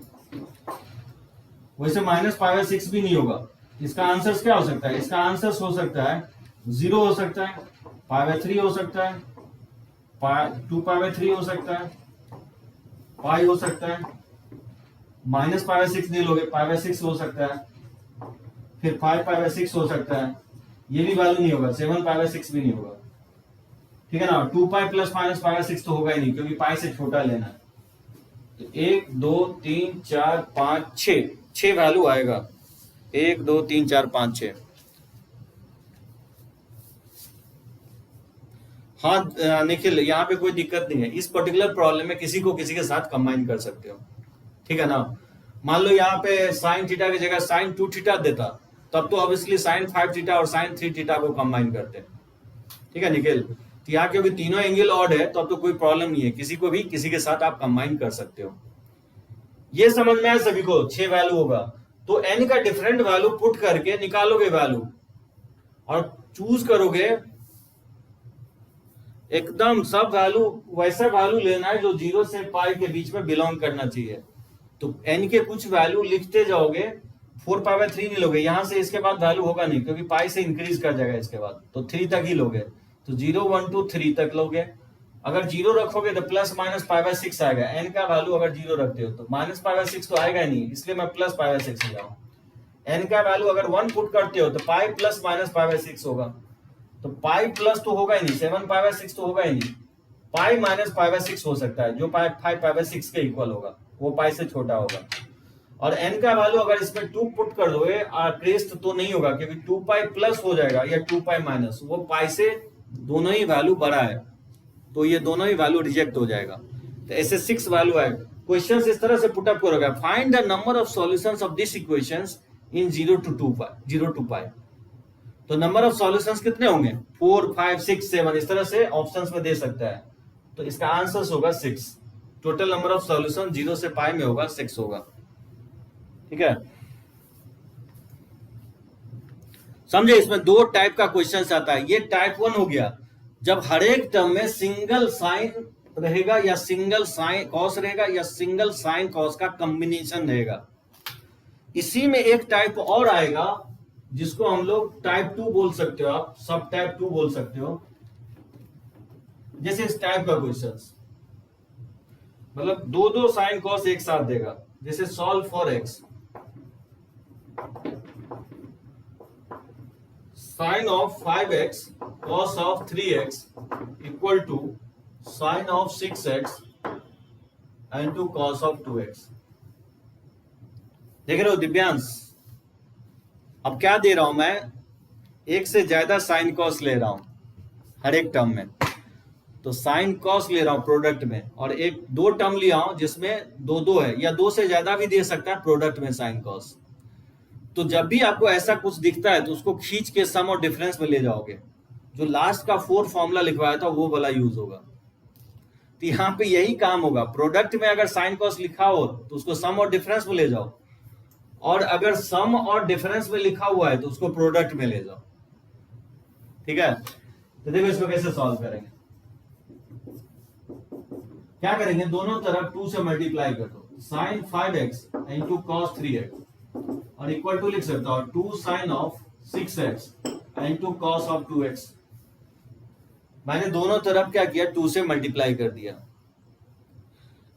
Speaker 1: वैसे माइनस पाई बाय 6 भी नहीं होगा। इसका आंसर क्या हो सकता है, इसका आंसर हो सकता है 0 हो सकता है, पाई बाय 3 हो सकता है, 2 पाई बाय 3 हो सकता है, पाई हो सकता है, माइनस पाई बाय 6 नहीं लोगे, पाई बाय 6 हो सकता है, फिर 5 पाई बाय 6 हो सकता है, ये भी वैल्यू नहीं होगा, 7 पाई बाय 6 भी नहीं होगा, ठीक है ना। 2 पाई प्लस माइनस पाई बाय 6 तो होगा ही नहीं क्योंकि पाई से छोटा लेना है। तो 1 2 3 4 5 6 वैल्यू आएगा, 1 2 3 4 5 6। हाँ निखिल, यहाँ पे कोई दिक्कत नहीं है। इस पर्टिकुलर प्रॉब्लम में किसी को किसी के साथ कंबाइन कर सकते हो, ठीक है ना। मान लो यहाँ पे साइन थीटा की जगह साइन 2 थीटा देता, तब तो ऑब्वियसली साइन 5 थीटा और साइन 3 थीटा को कंबाइन करते, ठीक है निखिल। तो यहाँ क्योंकि तीनों एंगल ऑड है तो अब तो कोई प्रॉब्लम नहीं है, किसी को भी किसी के साथ आप कंबाइन कर सकते हो। ये समझ में आया सभी को, 6 वैल्यू होगा। तो n का डिफरेंट वैल्यू पुट करके निकालोगे वैल्यू और चूज करोगे एकदम सब वैल्यू, वैसा वैल्यू लेना है जो 0 से पाई के बीच में बिलोंग करना चाहिए। तो n के कुछ वैल्यू लिखते जाओगे, 4 पाई बाय 3 नहीं लोगे, यहां से इसके बाद वैल्यू होगा नहीं क्योंकि पाई से इंक्रीज कर जाएगा इसके बाद, तो 3 तक ही लोगे। तो 0 1 2 3 तक लोगे। अगर 0 रखोगे तो प्लस माइनस पाई बाय 6 आएगा। n का वैल्यू अगर 0 रखते हो तो माइनस पाई बाय 6 तो आएगा नहीं, इसलिए मैं प्लस पाई बाय 6 ले जाऊँ। n का वैल्यू अगर 1 पुट करते हो तो पाई प्लस माइनस पाई बाय 6 होगा, तो पाई प्लस तो होगा ही नहीं, 7 पाई बाय 6 तो होगा ही नहीं। पाई माइनस पाई बाय 6 हो सकता है जो पाई 5 पाई बाय 6 के इक्वल होगा, वो पाई से छोटा होगा। और n का वैल्यू अगर इसमें 2 पुट कर दोगे क्रेस्ट तो नहीं होगा क्योंकि 2 पाई प्लस हो जाएगा या 2 पाई माइनस, वो पाई से दोनों ही वैल्यू बड़ा है, तो ये दोनों ही वैल्यू रिजेक्ट हो जाएगा। तो ऐसे 6 वैल्यू आएगा। क्वेश्चंस इस तरह से पुट अप करोगे, find the number of solutions of this equations in 0 to पाई। तो नंबर ऑफ सॉल्यूशंस कितने होंगे, 4 5 6 7, इस तरह से ऑप्शंस में दे सकता है। तो इसका आंसर होगा 6। टोटल नंबर ऑफ सॉल्यूशन 0 से पाई में होगा 6 होगा, ठीक है। समझे, इसमें 2 टाइप का क्वेश्चन आता है। ये टाइप 1 हो गया जब हर एक टर्म में सिंगल साइन रहेगा या सिंगल साइन कॉस रहेगा या सिंगल साइन कॉस का कॉम्बिनेशन रहेगा। इसी में एक टाइप और आएगा जिसको हम लोग टाइप 2 बोल सकते हो, आप सब टाइप 2 बोल सकते हो। जैसे इस टाइप का क्वेश्चन, मतलब 2 साइन कॉस एक साथ देगा। जैसे solve for x, sine of 5x cos of 3x equal to sine of 6x and to cos of 2x। देख रहे हो दिव्यांश, अब क्या दे रहा हूं मैं, एक से ज्यादा साइन कॉस ले रहा हूं हर एक टर्म में। तो साइन कॉस ले रहा हूं प्रोडक्ट में, और एक 2 टर्म लिया हूं जिसमें 2 है या 2 से ज्यादा भी दे सकता है प्रोडक्ट में साइन कॉस। तो जब भी आपको ऐसा कुछ दिखता है तो उसको खींच के सम और डिफरेंस में ले जाओगे। जो लास्ट का 4 फॉर्मूला लिखवाया था वो वाला यूज होगा। तो यहाँ पे यही काम होगा, प्रोडक्ट में अगर साइन कॉस लिखा हो तो उसको सम और डिफरेंस में ले जाओ, और अगर सम और डिफरेंस में लिखा हुआ है तो उसको प्रोडक्ट में ले जाओ, ठीक है। तो देखो इसको कैसे सॉल्व करेंगे, क्या करेंगे, दोनों तरफ 2 से मल्टीप्लाई कर दो, sign 5x into cos 3x और इक्वल टू लिख सकता हूं 2 sine of 6x into cos of 2x। मैंने दोनों तरफ क्या किया, 2 से मल्टीप्लाई कर दिया।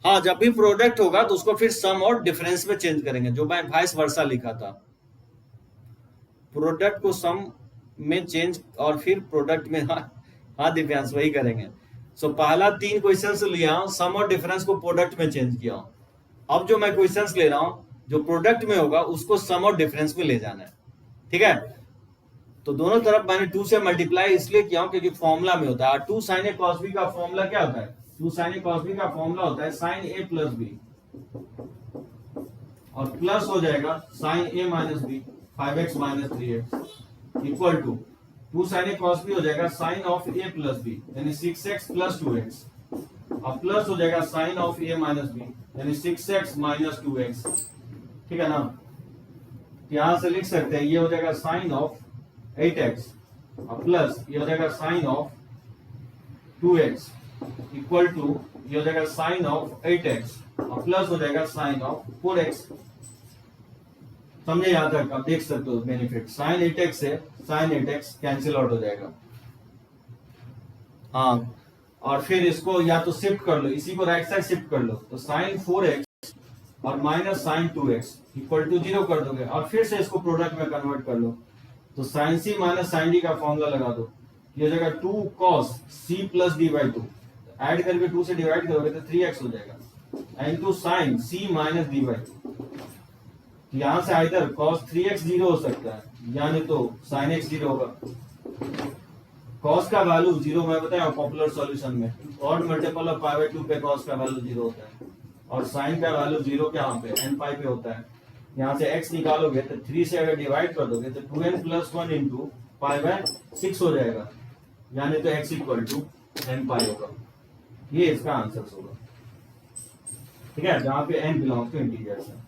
Speaker 1: हाँ, जब भी प्रोडक्ट होगा तो उसको फिर सम और डिफरेंस में चेंज करेंगे, जो मैं वाइस वर्सा लिखा था, प्रोडक्ट को सम में चेंज और फिर प्रोडक्ट में। हाँ दिव्यांश वही करेंगे। सो पहला 3 क्वेश्चंस लिया, सम और डिफरेंस को प्रोडक्ट में चेंज किया। अब जो मैं क्वेश्चंस ले रहा हूं जो प्रोडक्ट में होगा उसको सम और डिफरेंस में ले जाना है, ठीक है। तो दोनों तरफ मैंने 2 से मल्टीप्लाई इसलिए किया हूं क्योंकि फॉर्मूला में होता है, 2 साइन ए कॉस बी का फॉर्मूला क्या होता है, 2 साइन ए कॉस बी का फॉर्मूला होता है साइन ए प्लस बी और प्लस हो जाएगा sine a minus b 5x minus 3x equal to 2 sine a cos b हो जाएगा sine of A plus b यानी 6x प्लस 2x और प्लस हो जाएगा sine of A minus b यानी 6x माइनस 2x, ठीक है ना। यहां से लिख सकते हैं ये हो जाएगा साइन ऑफ 8x और प्लस ये हो जाएगा sine of 2x equal to ये हो जाएगा साइन ऑफ 8x और प्लस हो जाएगा साइन ऑफ 4x। समझे यहां तक, आप देख सकते हो बेनिफिट, साइन 8x से साइन 8x कैंसिल आउट हो जाएगा। हाँ, और फिर इसको या तो शिफ्ट कर लो, इसी को राइट साइड शिफ्ट कर लो, तो साइन 4x और minus sign 2x equal to 0 कर दोगे और फिर से इसको प्रोडक्ट में कन्वर्ट कर लो, तो sign c minus sine D का फॉर्मूला लगा दो, ये हो जाएगा 2 cos c plus D by 2, add करके 2 से डिवाइड करोगे तो 3x हो जाएगा into sine c minus d by 2। यहां से आइदर cos 3x 0 हो सकता है यानी तो sin x 0 होगा। cos का वैल्यू 0 मैं बताया पॉपुलर सॉल्यूशन में, odd multiple of pi by 2 पे cos का वैल्यू 0 होता है और sin का वैल्यू 0 क्या पे n पाई पे होता है। यहाँ से x निकालोगे तो 3 से अगर डिवाइड कर दोगे तो 2n plus 1 into pi by 6 हो जाएगा यानी तो x इक्वल टू n पाई होगा। ये इसका आंसर होगा, ठीक है, जहां पे n बिलोंग टू इंटीजर्स है।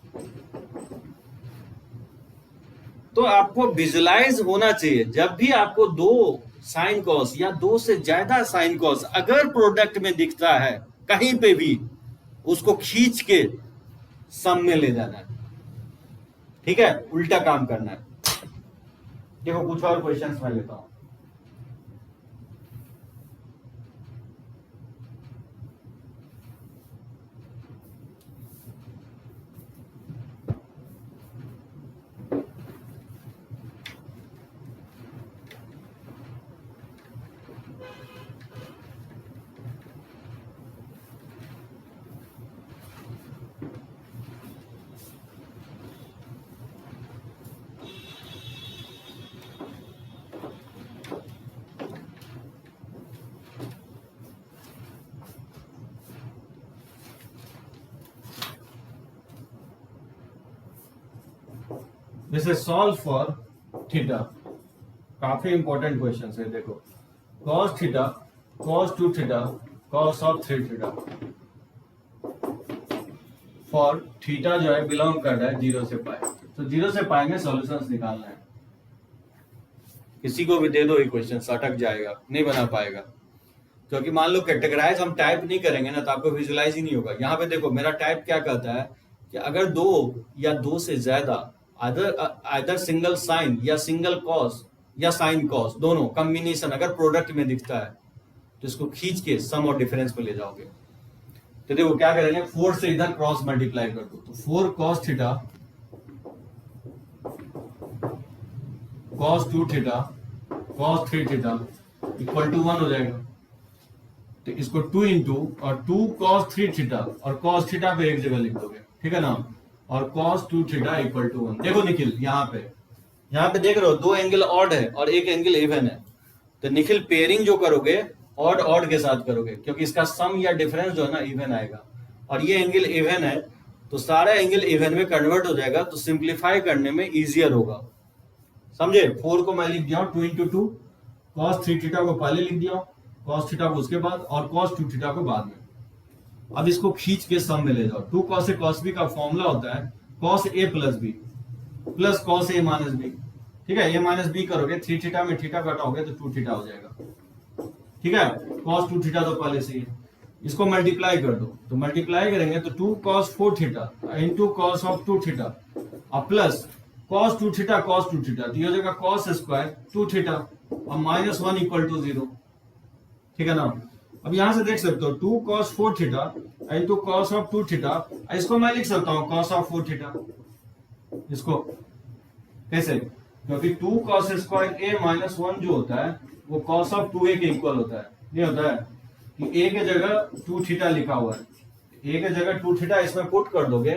Speaker 1: तो आपको विजुलाइज होना चाहिए, जब भी आपको 2 साइन कॉस या 2 से ज्यादा साइन कॉस अगर प्रोडक्ट में दिखता है कहीं पे भी, उसको खींच के सम में ले जाना है, ठीक है, उल्टा काम करना है। देखो कुछ और क्वेश्चंस मैं लेता हूं। This is solve for theta, काफी इंपॉर्टेंट क्वेश्चन है। देखो cos theta cos 2 theta cos of 3 theta for theta जो है बिलोंग कर रहा है 0 से पाई, तो 0 से पाई में सॉल्यूशंस निकालना है। किसी को भी दे दो ये क्वेश्चन अटक जाएगा, नहीं बना पाएगा, क्योंकि मान लो कैटेगराइज हम टाइप नहीं करेंगे ना तो आपको विजुलाइज ही नहीं होगा। यहाँ पे देखो मेरा टाइप क्या कहता है कि अगर 2 या 2 से ज्यादा आइदर सिंगल साइन या सिंगल कॉस या साइन कॉस दोनों कॉम्बिनेशन अगर प्रोडक्ट में दिखता है तो इसको खींच के सम और डिफरेंस पे ले जाओगे। तो देखो क्या करेंगे, 4 से इधर क्रॉस मल्टीप्लाई कर दो, तो 4 cos theta cos 2 theta cos 3 theta equal to 1 हो जाएगा। तो इसको 2 इंटू और 2 cos 3 थीटा और cos थीटा पे एक जगह लिख दोगे, ठीक है ना, और cos 2 थीटा इक्वल टू 1। देखो निखिल यहाँ पे देख रहे हो 2 एंगल ऑड है और एक एंगल इवन है, तो निखिल पेयरिंग जो करोगे ऑड ऑड के साथ करोगे क्योंकि इसका सम या डिफरेंस जो है ना इवन आएगा और ये एंगल इवन है तो सारा एंगल इवन में कन्वर्ट हो जाएगा, तो सिंप्लीफाई करने में इजियर होगा। समझे, 4 को मैं लिख दिया 2 इंटू 2, cos 3 थीटा को पहले लिख दिया, cos थीटा को उसके बाद और cos 2 थीटा को बाद में। अब इसको खींच के सम में ले जाओ। 2 cos a cos b का फॉर्मूला होता है cos a plus b plus cos a minus b, ठीक है, a माइनस b करोगे 3 थीटा में थीटा घटाओगे तो 2 थीटा हो जाएगा। ठीक है, cos 2 थीटा तो पहले से ही है, इसको मल्टीप्लाई कर दो, तो मल्टीप्लाई करेंगे तो 2 cos 4 theta into cos of 2 theta और प्लस cos 2 थीटा तो ये हो जाएगा cos स्क्वायर 2 थीटा और -1 इक्वल टू 0। ठीक है ना, अब यहां से देख सकते हो 2 cos 4 theta into cos of 2 theta, इसको मैं लिख सकता हूं cos ऑफ 4 थीटा। इसको कैसे, क्योंकि 2 cos स्क्वायर a माइनस 1 जो होता है वो cos ऑफ 2a के इक्वल होता है। ये होता है कि a के जगह 2 थीटा लिखा हुआ है, a के जगह 2 थीटा इसमें पुट कर दोगे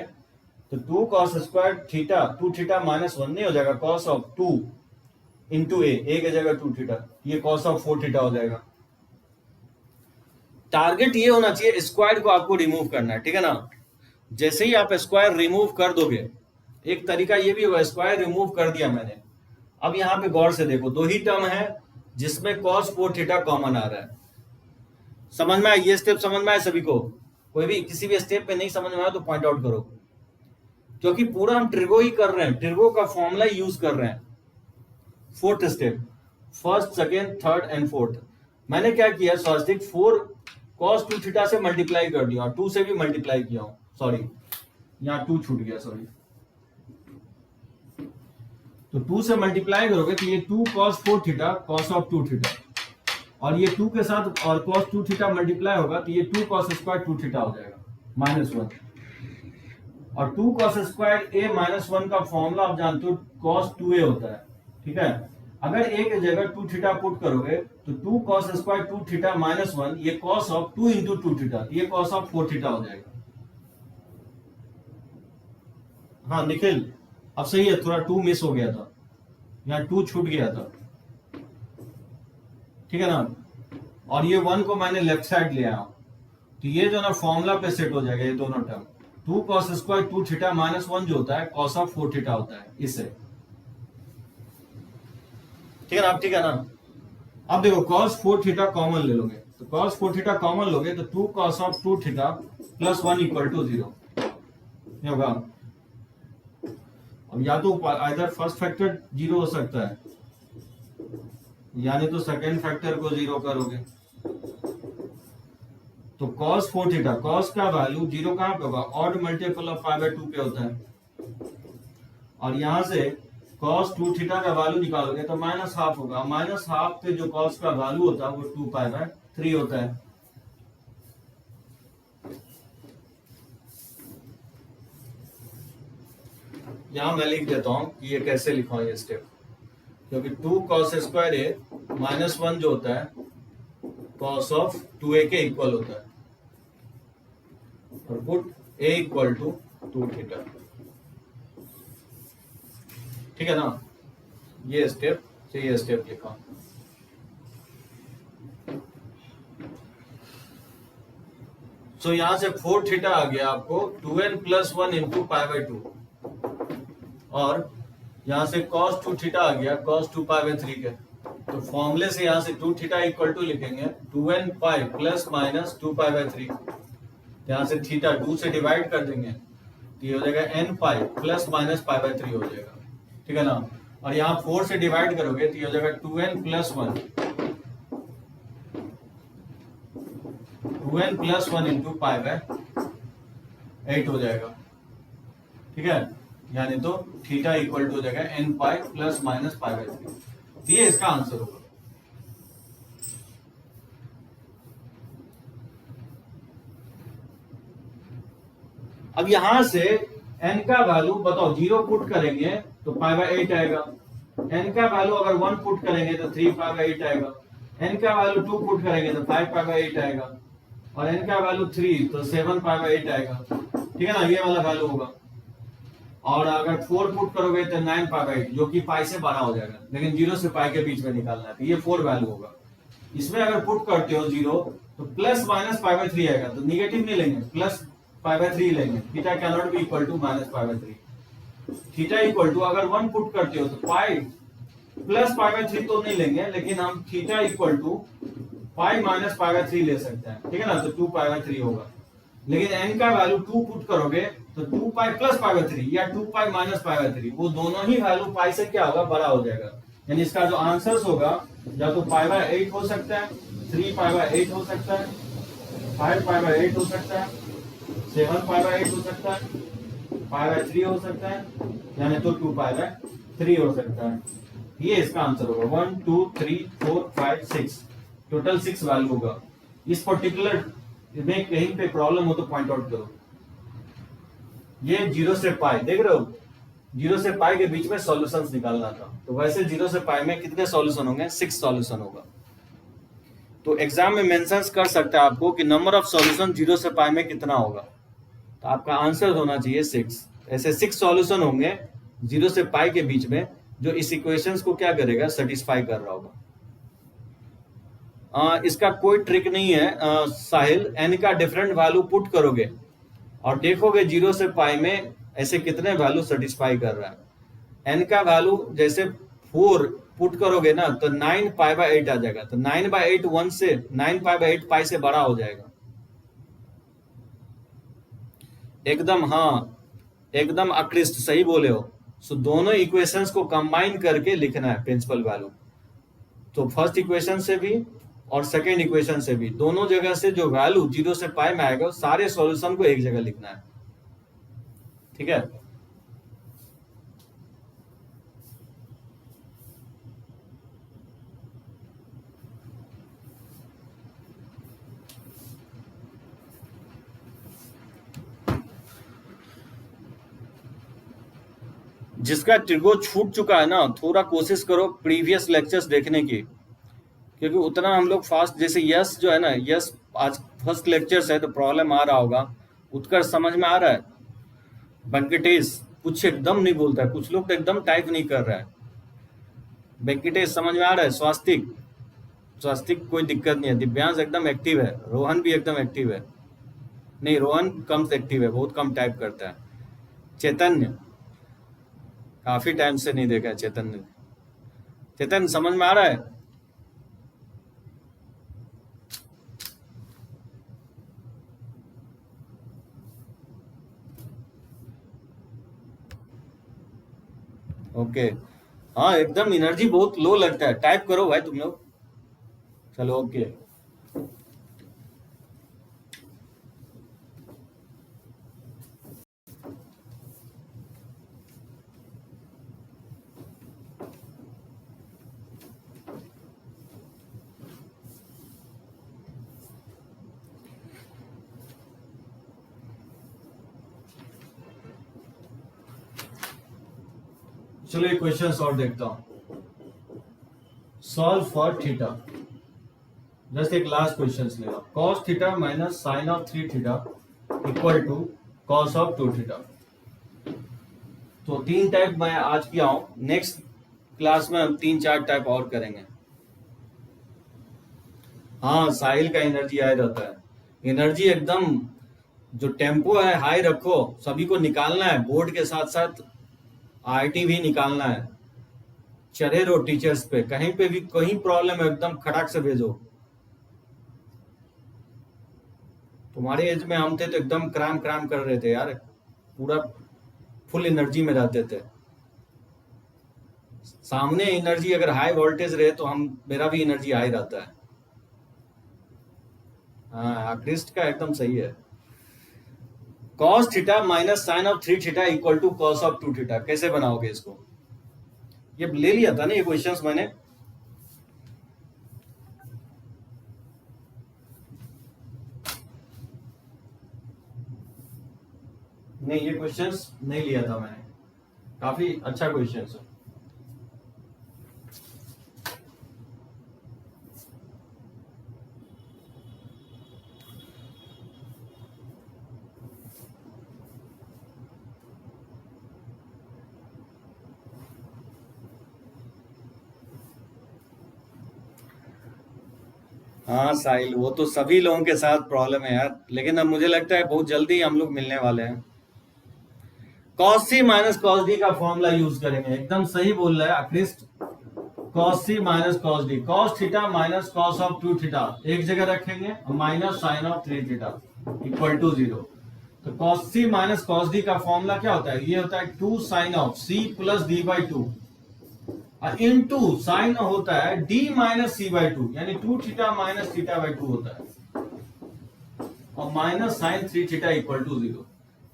Speaker 1: तो 2 cos square theta 2 theta minus 1 नहीं हो जाएगा, cos ऑफ 2 इंटू a के जगह 2 थीटा, ये cos ऑफ 4 थीटा हो जाएगा। टारगेट ये होना चाहिए स्क्वायर को आपको रिमूव करना है। ठीक है ना, जैसे ही आप स्क्वायर रिमूव कर दोगे, एक तरीका ये भी होगा, स्क्वायर रिमूव कर दिया मैंने, अब यहां पे गौर से देखो, दो ही टर्म है जिसमें cos 4 थीटा कॉमन आ रहा है। समझ में आया, ये स्टेप समझ में आया सभी को? कोई भी किसी भी स्टेप पे नहीं समझ में आया तो पॉइंट आउट करो, क्योंकि पूरा हम ट्रिगो ही कर रहे हैं, ट्रिगो का फॉर्मूला यूज कर रहे हैं। Fourth step, first second third and fourth, मैंने क्या किया स्वास्तिक 4 cos 2 थीटा से मल्टीप्लाई कर दिया और 2 से भी मल्टीप्लाई किया हूं, सॉरी यहाँ 2 छूट गया, सॉरी। तो 2 से मल्टीप्लाई करोगे तो ये 2 cos 4 theta cos of 2 theta, और ये 2 के साथ और cos 2 थीटा मल्टीप्लाई होगा तो ये 2 cos स्क्वायर 2 थीटा हो जाएगा -1, और 2 cos स्क्वायर a -1 का फॉर्मूला आप जानते हो cos 2a होता है। ठीक है, अगर a के जगह 2 थीटा पुट करोगे तो 2 cos स्क्वायर 2 थीटा -1, ये cos ऑफ 2 इंटू 2 थीटा, ये cos ऑफ 4 थीटा हो जाएगा। हाँ निखिल, अब सही है, थोड़ा 2 मिस हो गया था, यहाँ 2 छूट गया था। ठीक है ना, और ये 1 को मैंने लेफ्ट साइड ले आया, तो ये जो ना फॉर्मूला पे सेट हो जाएगा, ये दोनों टर्म 2 cos स्क्वायर 2 थीटा -1 जो होता है cos ऑफ 4 थीटा होता है इससे। ठीक है ना, अब ठीक है ना, अब देखो cos 4 थीटा कॉमन ले लोगे, तो cos 4 थीटा कॉमन लोगे तो 2 cos of 2 theta plus 1 equal to 0 होगा। अब या तो इधर फर्स्ट फैक्टर 0 हो सकता है, यानी तो सेकेंड फैक्टर को 0 करोगे तो cos 4 थीटा, cos का वैल्यू 0 कहां पे होगा, ऑड मल्टीपल ऑफ π/2 पे होता है, और यहां से cos 2 थीटा का वैल्यू निकालोगे तो -½ होगा, -½ पे जो cos का वैल्यू होता है वो 2π/3 होता है। यहां मैं लिख देता हूं कि ये कैसे लिखा हूं ये स्टेप, क्योंकि 2 cos स्क्वायर a -1 जो होता है cos ऑफ 2a के इक्वल होता है, और put a equal to 2 theta. ठीक है ना, ये स्टेप से ये स्टेप लिखा। सो यहां से 4 थीटा आ गया आपको 2n + 1 इंटू π/2, और यहां से cos 2 थीटा आ गया cos 2π/3 के, तो फॉर्मूले से यहां से 2 थीटा इक्वल टू लिखेंगे 2n π प्लस माइनस 2π/3, यहां से थीटा 2 से डिवाइड कर देंगे तो ये हो जाएगा n π प्लस माइनस π/3 हो जाएगा। ठीक है ना, और यहाँ 4 से डिवाइड करोगे तो ये हो जाएगा 2n + 1 इंटू π/8 हो जाएगा। ठीक है, यानी तो थीटा इक्वल टू हो जाएगा n π प्लस माइनस π/3, ये इसका आंसर होगा। अब यहां से n का वैल्यू बताओ, 0 पुट करेंगे तो π/8 आएगा, n का वैल्यू अगर 1 पुट करेंगे तो 3π/8 आएगा, n का वैल्यू 2 पुट करेंगे तो 5π/8 आएगा, और n का वैल्यू 3 तो 7π/8 आएगा। ठीक है ना, ये वाला वैल्यू होगा, और अगर 4 पुट करोगे तो 9π/8 जो कि पाई से बड़ा हो जाएगा, लेकिन 0 से पाई के बीच में निकालना है, तो ये 4 वैल्यू होगा। इसमें अगर पुट करते हो 0 तो प्लस माइनस π/3 आएगा, तो निगेटिव नहीं लेंगे, प्लस π/3 लेंगे, theta can not be equal to minus π/3। Theta equal to अगर 1 पुट करते हो तो पाई प्लस π/3 तो नहीं लेंगे, लेकिन हम theta equal to pi minus π/3 ले सकते हैं। ठीक है ना, तो 2π/3 होगा, लेकिन n का वैल्यू 2 पुट करोगे तो 2π प्लस π/3 या 2π माइनस π/3, वो दोनों ही वैल्यू पाई से क्या होगा, बड़ा हो जाएगा। यानी इसका जो आंसर्स होगा या तो π/8 हो सकता है 3π/8 हो सकता है, 5π/8 हो सकता है, 7π/8 हो सकता है, π/3 हो सकता है, यानी तो 2π/3 हो सकता है। ये इसका आंसर होगा। 1 2 3 4 5 6 टोटल 6 वैल्यू होगा। इस पर्टिकुलर में कहीं पे प्रॉब्लम हो तो पॉइंट आउट करो। ये 0 से पाई देख रहे हो, 0 से पाई के बीच में सॉल्यूशंस निकालना था, तो वैसे 0 से पाई में कितने सॉल्यूशन होंगे? 6 सॉल्यूशन होगा। तो एग्जाम में मेंशन कर सकता है आपको कि नंबर ऑफ सॉल्यूशन 0 से पाई में कितना होगा, तो आपका आंसर होना चाहिए 6। ऐसे 6 सॉल्यूशन होंगे 0 से पाई के बीच में, जो इस इक्वेशंस को क्या करेगा? सेटिस्फाई कर रहा होगा। इसका कोई ट्रिक नहीं है साहिल। एन का डिफरेंट वैल्यू पुट करोगे और देखोगे 0 से पाई में ऐसे कितने वैल्यू सेटिस्फाई कर रहा है। एन का वैल्यू जैसे 4 पुट करोगे ना तो 9π/8 आ जाएगा, तो 9/8 1 से 9π/8 पाई से बड़ा हो जाएगा। एकदम, हाँ एकदम अकृष्ट सही बोले हो। सो दोनों इक्वेशंस को कंबाइन करके लिखना है प्रिंसिपल वैल्यू। तो फर्स्ट इक्वेशन से भी और सेकेंड इक्वेशन से भी, दोनों जगह से जो वैल्यू 0 से पाई में आएगा सारे सॉल्यूशन को एक जगह लिखना है। ठीक है, जिसका ट्रिगो छूट चुका है ना, थोड़ा कोशिश करो प्रीवियस लेक्चर्स देखने की, क्योंकि उतना हम लोग फास्ट, जैसे यस जो है ना, यस आज फर्स्ट लेक्चर्स है तो प्रॉब्लम आ रहा होगा। उत्कर्ष समझ में आ रहा है? वेंकटेश कुछ एकदम नहीं बोलता है, कुछ लोग तो एकदम टाइप नहीं कर रहा है। वेंकटेश समझ में आ रहा है? स्वास्तिक, स्वास्तिक कोई दिक्कत नहीं है। दिव्यांश एकदम एक्टिव है, रोहन भी एकदम एक्टिव है। नहीं, रोहन कम एक्टिव है, बहुत कम टाइप करता है। चैतन्य, काफी टाइम से नहीं देखा है चैतन्य। चैतन्य समझ में आ रहा है? ओके, हाँ एकदम एनर्जी बहुत लो लगता है। टाइप करो भाई तुम लोग। चलो ओके। चलो एक क्वेश्चन और देखता हूं। Solve for theta. जस्ट एक लास्ट क्वेश्चन लेगा। Cos theta minus sine of 3 theta equal to cos of 2 theta. तो 3 टाइप मैं आज किया हूं, नेक्स्ट क्लास में हम 3-4 टाइप और करेंगे। हाँ, साहिल का एनर्जी हाई रहता है। एनर्जी एकदम जो टेम्पो है हाई रखो, सभी को निकालना है। बोर्ड के साथ साथ आईटी भी निकालना है। चढ़े रहो टीचर्स पे, कहीं पे भी कहीं प्रॉब्लम है एकदम खटाक से भेजो। तुम्हारे एज में हम थे तो एकदम क्राम क्राम कर रहे थे यार, पूरा फुल एनर्जी में रहते थे। सामने एनर्जी अगर हाई वोल्टेज रहे तो हम, मेरा भी एनर्जी हाई रहता है। हाँ, आकृष्ट का एकदम सही है। cos theta minus sine of 3 theta equal to cos of 2 theta. कैसे बनाओगे इसको? ये ले लिया था ना ये क्वेश्चंस मैंने। नहीं, ये क्वेश्चंस नहीं लिया था मैंने। काफी अच्छा क्वेश्चन है। हाँ साहिल, वो तो सभी लोगों के साथ प्रॉब्लम है यार, लेकिन अब मुझे लगता है बहुत जल्दी हम लोग मिलने वाले हैं। cos c minus cos d का फॉर्मूला यूज करेंगे। एकदम सही बोल रहा है Akrisht. cos c minus cos d, cos theta minus cos of 2 theta एक जगह रखेंगे और minus sine of 3 theta equal to 0। तो cos c minus cos d का फॉर्मूला क्या होता है? ये होता है 2 sine of c plus d by 2 into sine होता है d minus C by two, यानी 2 theta minus theta by two होता है, और minus sine 3 theta equal to 0।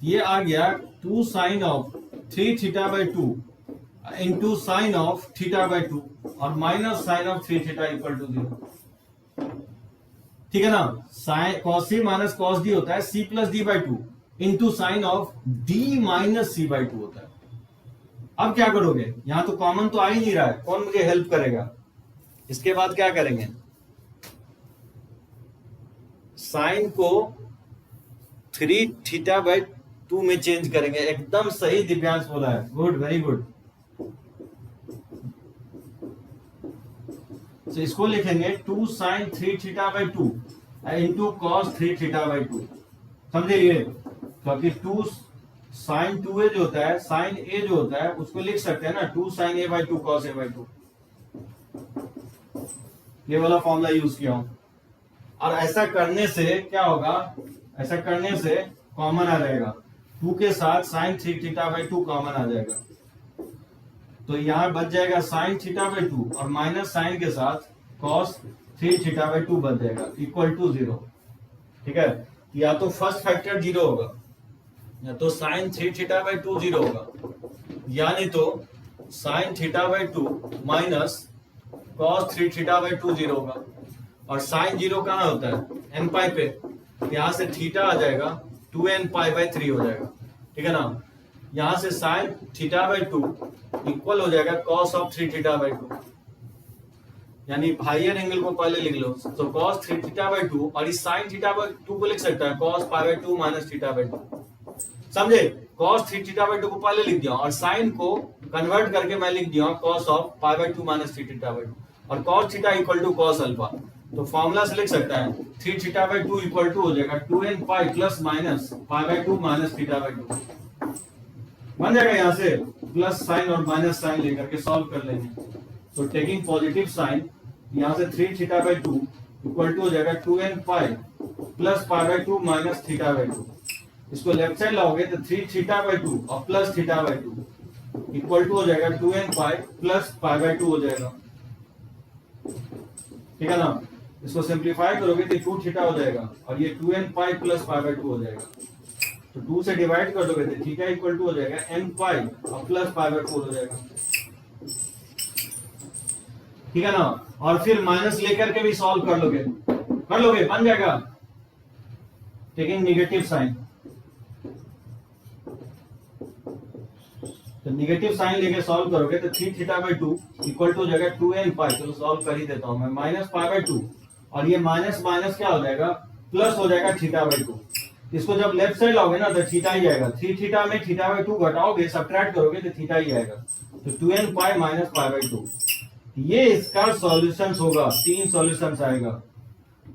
Speaker 1: ये आ गया 2 sine of 3 theta by two into sine of theta by two, और minus sine of 3 theta equal to 0। ठीक है ना, sine cos C minus cos D होता है C plus D by two into sine of D minus C by two होता है। अब क्या करोगे, यहां तो कॉमन तो आ ही नहीं रहा है, कौन मुझे हेल्प करेगा? इसके बाद क्या करेंगे, साइन को 3 थीटा बाई टू में चेंज करेंगे। एकदम सही दिव्यांश बोला है, गुड, वेरी गुड। तो इसको लिखेंगे 2 sine 3 theta by two into cos 3 theta by two. समझे ये, क्योंकि 2 साइन 2a जो होता है, साइन a जो होता है उसको लिख सकते हैं ना 2 sine a by two cos a by two. ये वाला फॉर्मूला यूज किया हूं। और ऐसा करने से क्या होगा, ऐसा करने से कॉमन आ जाएगा, 2 के साथ sine 3 theta by two common आ जाएगा, तो यहां बच जाएगा साइन थीटा बाई टू और माइनस साइन के साथ कॉस 3 थीटा बाई टू बच जाएगा इक्वल टू 0। ठीक है, या तो फर्स्ट फैक्टर 0 होगा, या तो साइन 3 थीटा बाई टू 0 होगा, यानी तो sine theta by two minus cos 3 theta by to 0 होगा। और साइन 0 कहाँ होता है, एन पाई पे, यहां से थीटा आ जाएगा 2n पाई बाई 3 हो जाएगा। ठीक है ना, यहां से sign theta by two equal हो जाएगा cos of 3 theta by two, यानी हाइयर एंगल को पहले लिख लो, तो कॉस 3 थीटा बाई टू, और इस साइन थीटा बाई टू को लिख सकता है cos pi by two minus theta by two. समझे, कॉस 3 थीटा बाई टू को पहले लिख दिया, और साइन को कन्वर्ट करके मैं लिख दिया cos of pi by two minus 3 theta by two, और cos theta equal to cos alpha. तो फॉर्मूला से लिख सकता है 3 theta by two equal to हो जाएगा 2n pi plus minus pi by two minus theta by two. बन जाएगा, यहां से प्लस साइन और माइनस साइन लेकर के सॉल्व कर लेंगे। तो टेकिंग पॉजिटिव साइन, यहां से 3 theta by two equal to हो जाएगा 2n pi plus pi by two minus theta by two. इसको लेफ्ट साइड लाओगे तो 3 थीटा बाई टू और plus theta by two equal to हो जाएगा 2n pi plus pi by two हो जाएगा। ठीक है ना, इसको सिंप्लीफाई करोगे तो 2 थीटा हो जाएगा, और ये 2n pi plus pi by two हो जाएगा। तो 2 से डिवाइड कर दोगे तो थीटा इक्वल टू हो जाएगा n पाई और प्लस पाई बाई 4 हो जाएगा। ठीक है ना, और फिर माइनस लेकर के भी सॉल्व कर लोगे, बन जाएगा। टेकिंग नेगेटिव साइन, तो नेगेटिव साइन लेके सॉल्व करोगे तो 3 theta by two equal to हो जाएगा 2n पाई, चलो सॉल्व कर ही देता हूं मैं, माइनस पाई बाई टू, और ये माइनस माइनस क्या हो जाएगा, प्लस हो जाएगा थीटा बाई टू। इसको जब लेफ्ट साइड लाओगे ना तो थीटा ही आएगा, 3 थीटा में थीटा बाई टू घटाओगे, सब्ट्रैक्ट करोगे तो थीटा ही आएगा, तो 2n pi minus pi by two. ये इसका सॉल्यूशन होगा, 3 सॉल्यूशन आएगा।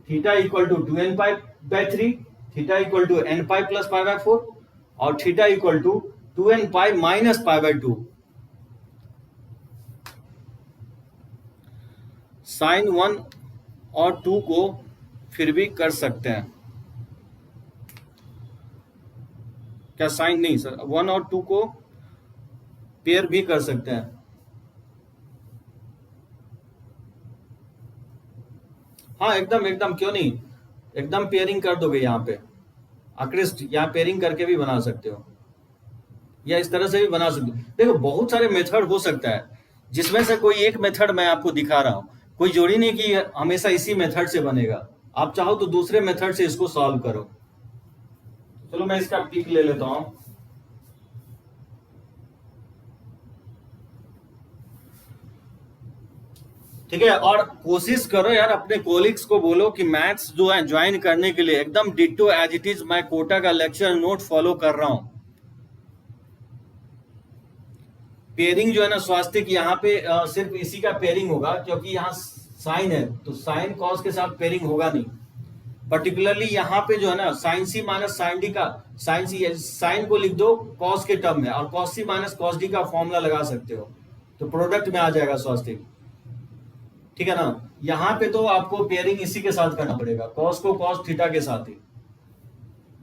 Speaker 1: Theta equal to 2n pi by 3, theta equal to n pi plus pi by 4, और theta equal to 2n pi minus pi by 2। Sine 1 और 2 को फिर भी कर सकते हैं क्या, साइन नहीं सर, 1 और 2 को पेयर भी कर सकते हैं। हाँ एकदम एकदम, क्यों नहीं, एकदम पेयरिंग कर दोगे यहाँ पे, अक्रिस्ट यहाँ पेयरिंग करके भी बना सकते हो, या इस तरह से भी बना सकते हो। देखो बहुत सारे मेथड हो सकता है, जिसमें से कोई एक मेथड मैं आपको दिखा रहा हूं, कोई जोड़ी नहीं कि हमेशा इसी मेथड से बनेगा, आप चाहो तो दूसरे मेथड से इसको सॉल्व करो। चलो मैं इसका पिक ले लेता हूं। ठीक है, और कोशिश करो यार, अपने कोलिग्स को बोलो कि मैथ्स जो है ज्वाइन करने के लिए एकदम डिट्टो एज इट इज मैं कोटा का लेक्चर नोट फॉलो कर रहा हूं। पेयरिंग जो है ना स्वास्तिक, यहाँ पे सिर्फ इसी का पेयरिंग होगा, क्योंकि यहाँ साइन है तो साइन कॉस के साथ पेयरिंग होगा नहीं। पर्टिकुलरली यहाँ पे जो है ना sign c minus sine D का, साइन सी साइन को लिख दो कॉस के टर्म में, और cos C minus cos D का फॉर्मूला लगा सकते हो, तो प्रोडक्ट में आ जाएगा स्वास्तिक। ठीक है ना, यहाँ पे तो आपको पेयरिंग इसी के साथ करना पड़ेगा, कॉस को कॉस थीटा के साथ ही।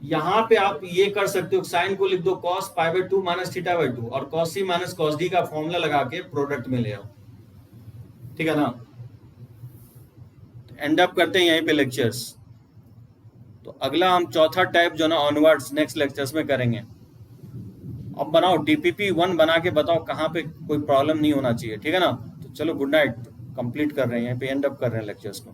Speaker 1: यहाँ पे आप ये कर सकते हो, साइन को लिख दो cos pi by two minus theta by two, और cos C minus cos D का फॉर्मूला लगा के प्रोडक्ट में ले आओ। ठीक है ना। एंड अप करते हैं यहीं पे लेक्चर्स। तो अगला हम चौथा टाइप जो ना ऑनवर्ड्स नेक्स्ट लेक्चर्स में करेंगे। अब बनाओ DPP1 बना के बताओ कहाँ पे कोई प्रॉब्लम नहीं होना चाहिए, ठीक है ना। तो चलो गुड नाइट, कंप्लीट कर रहे हैं यहीं पे, एंड अप कर रहे हैं लेक्चर्स को।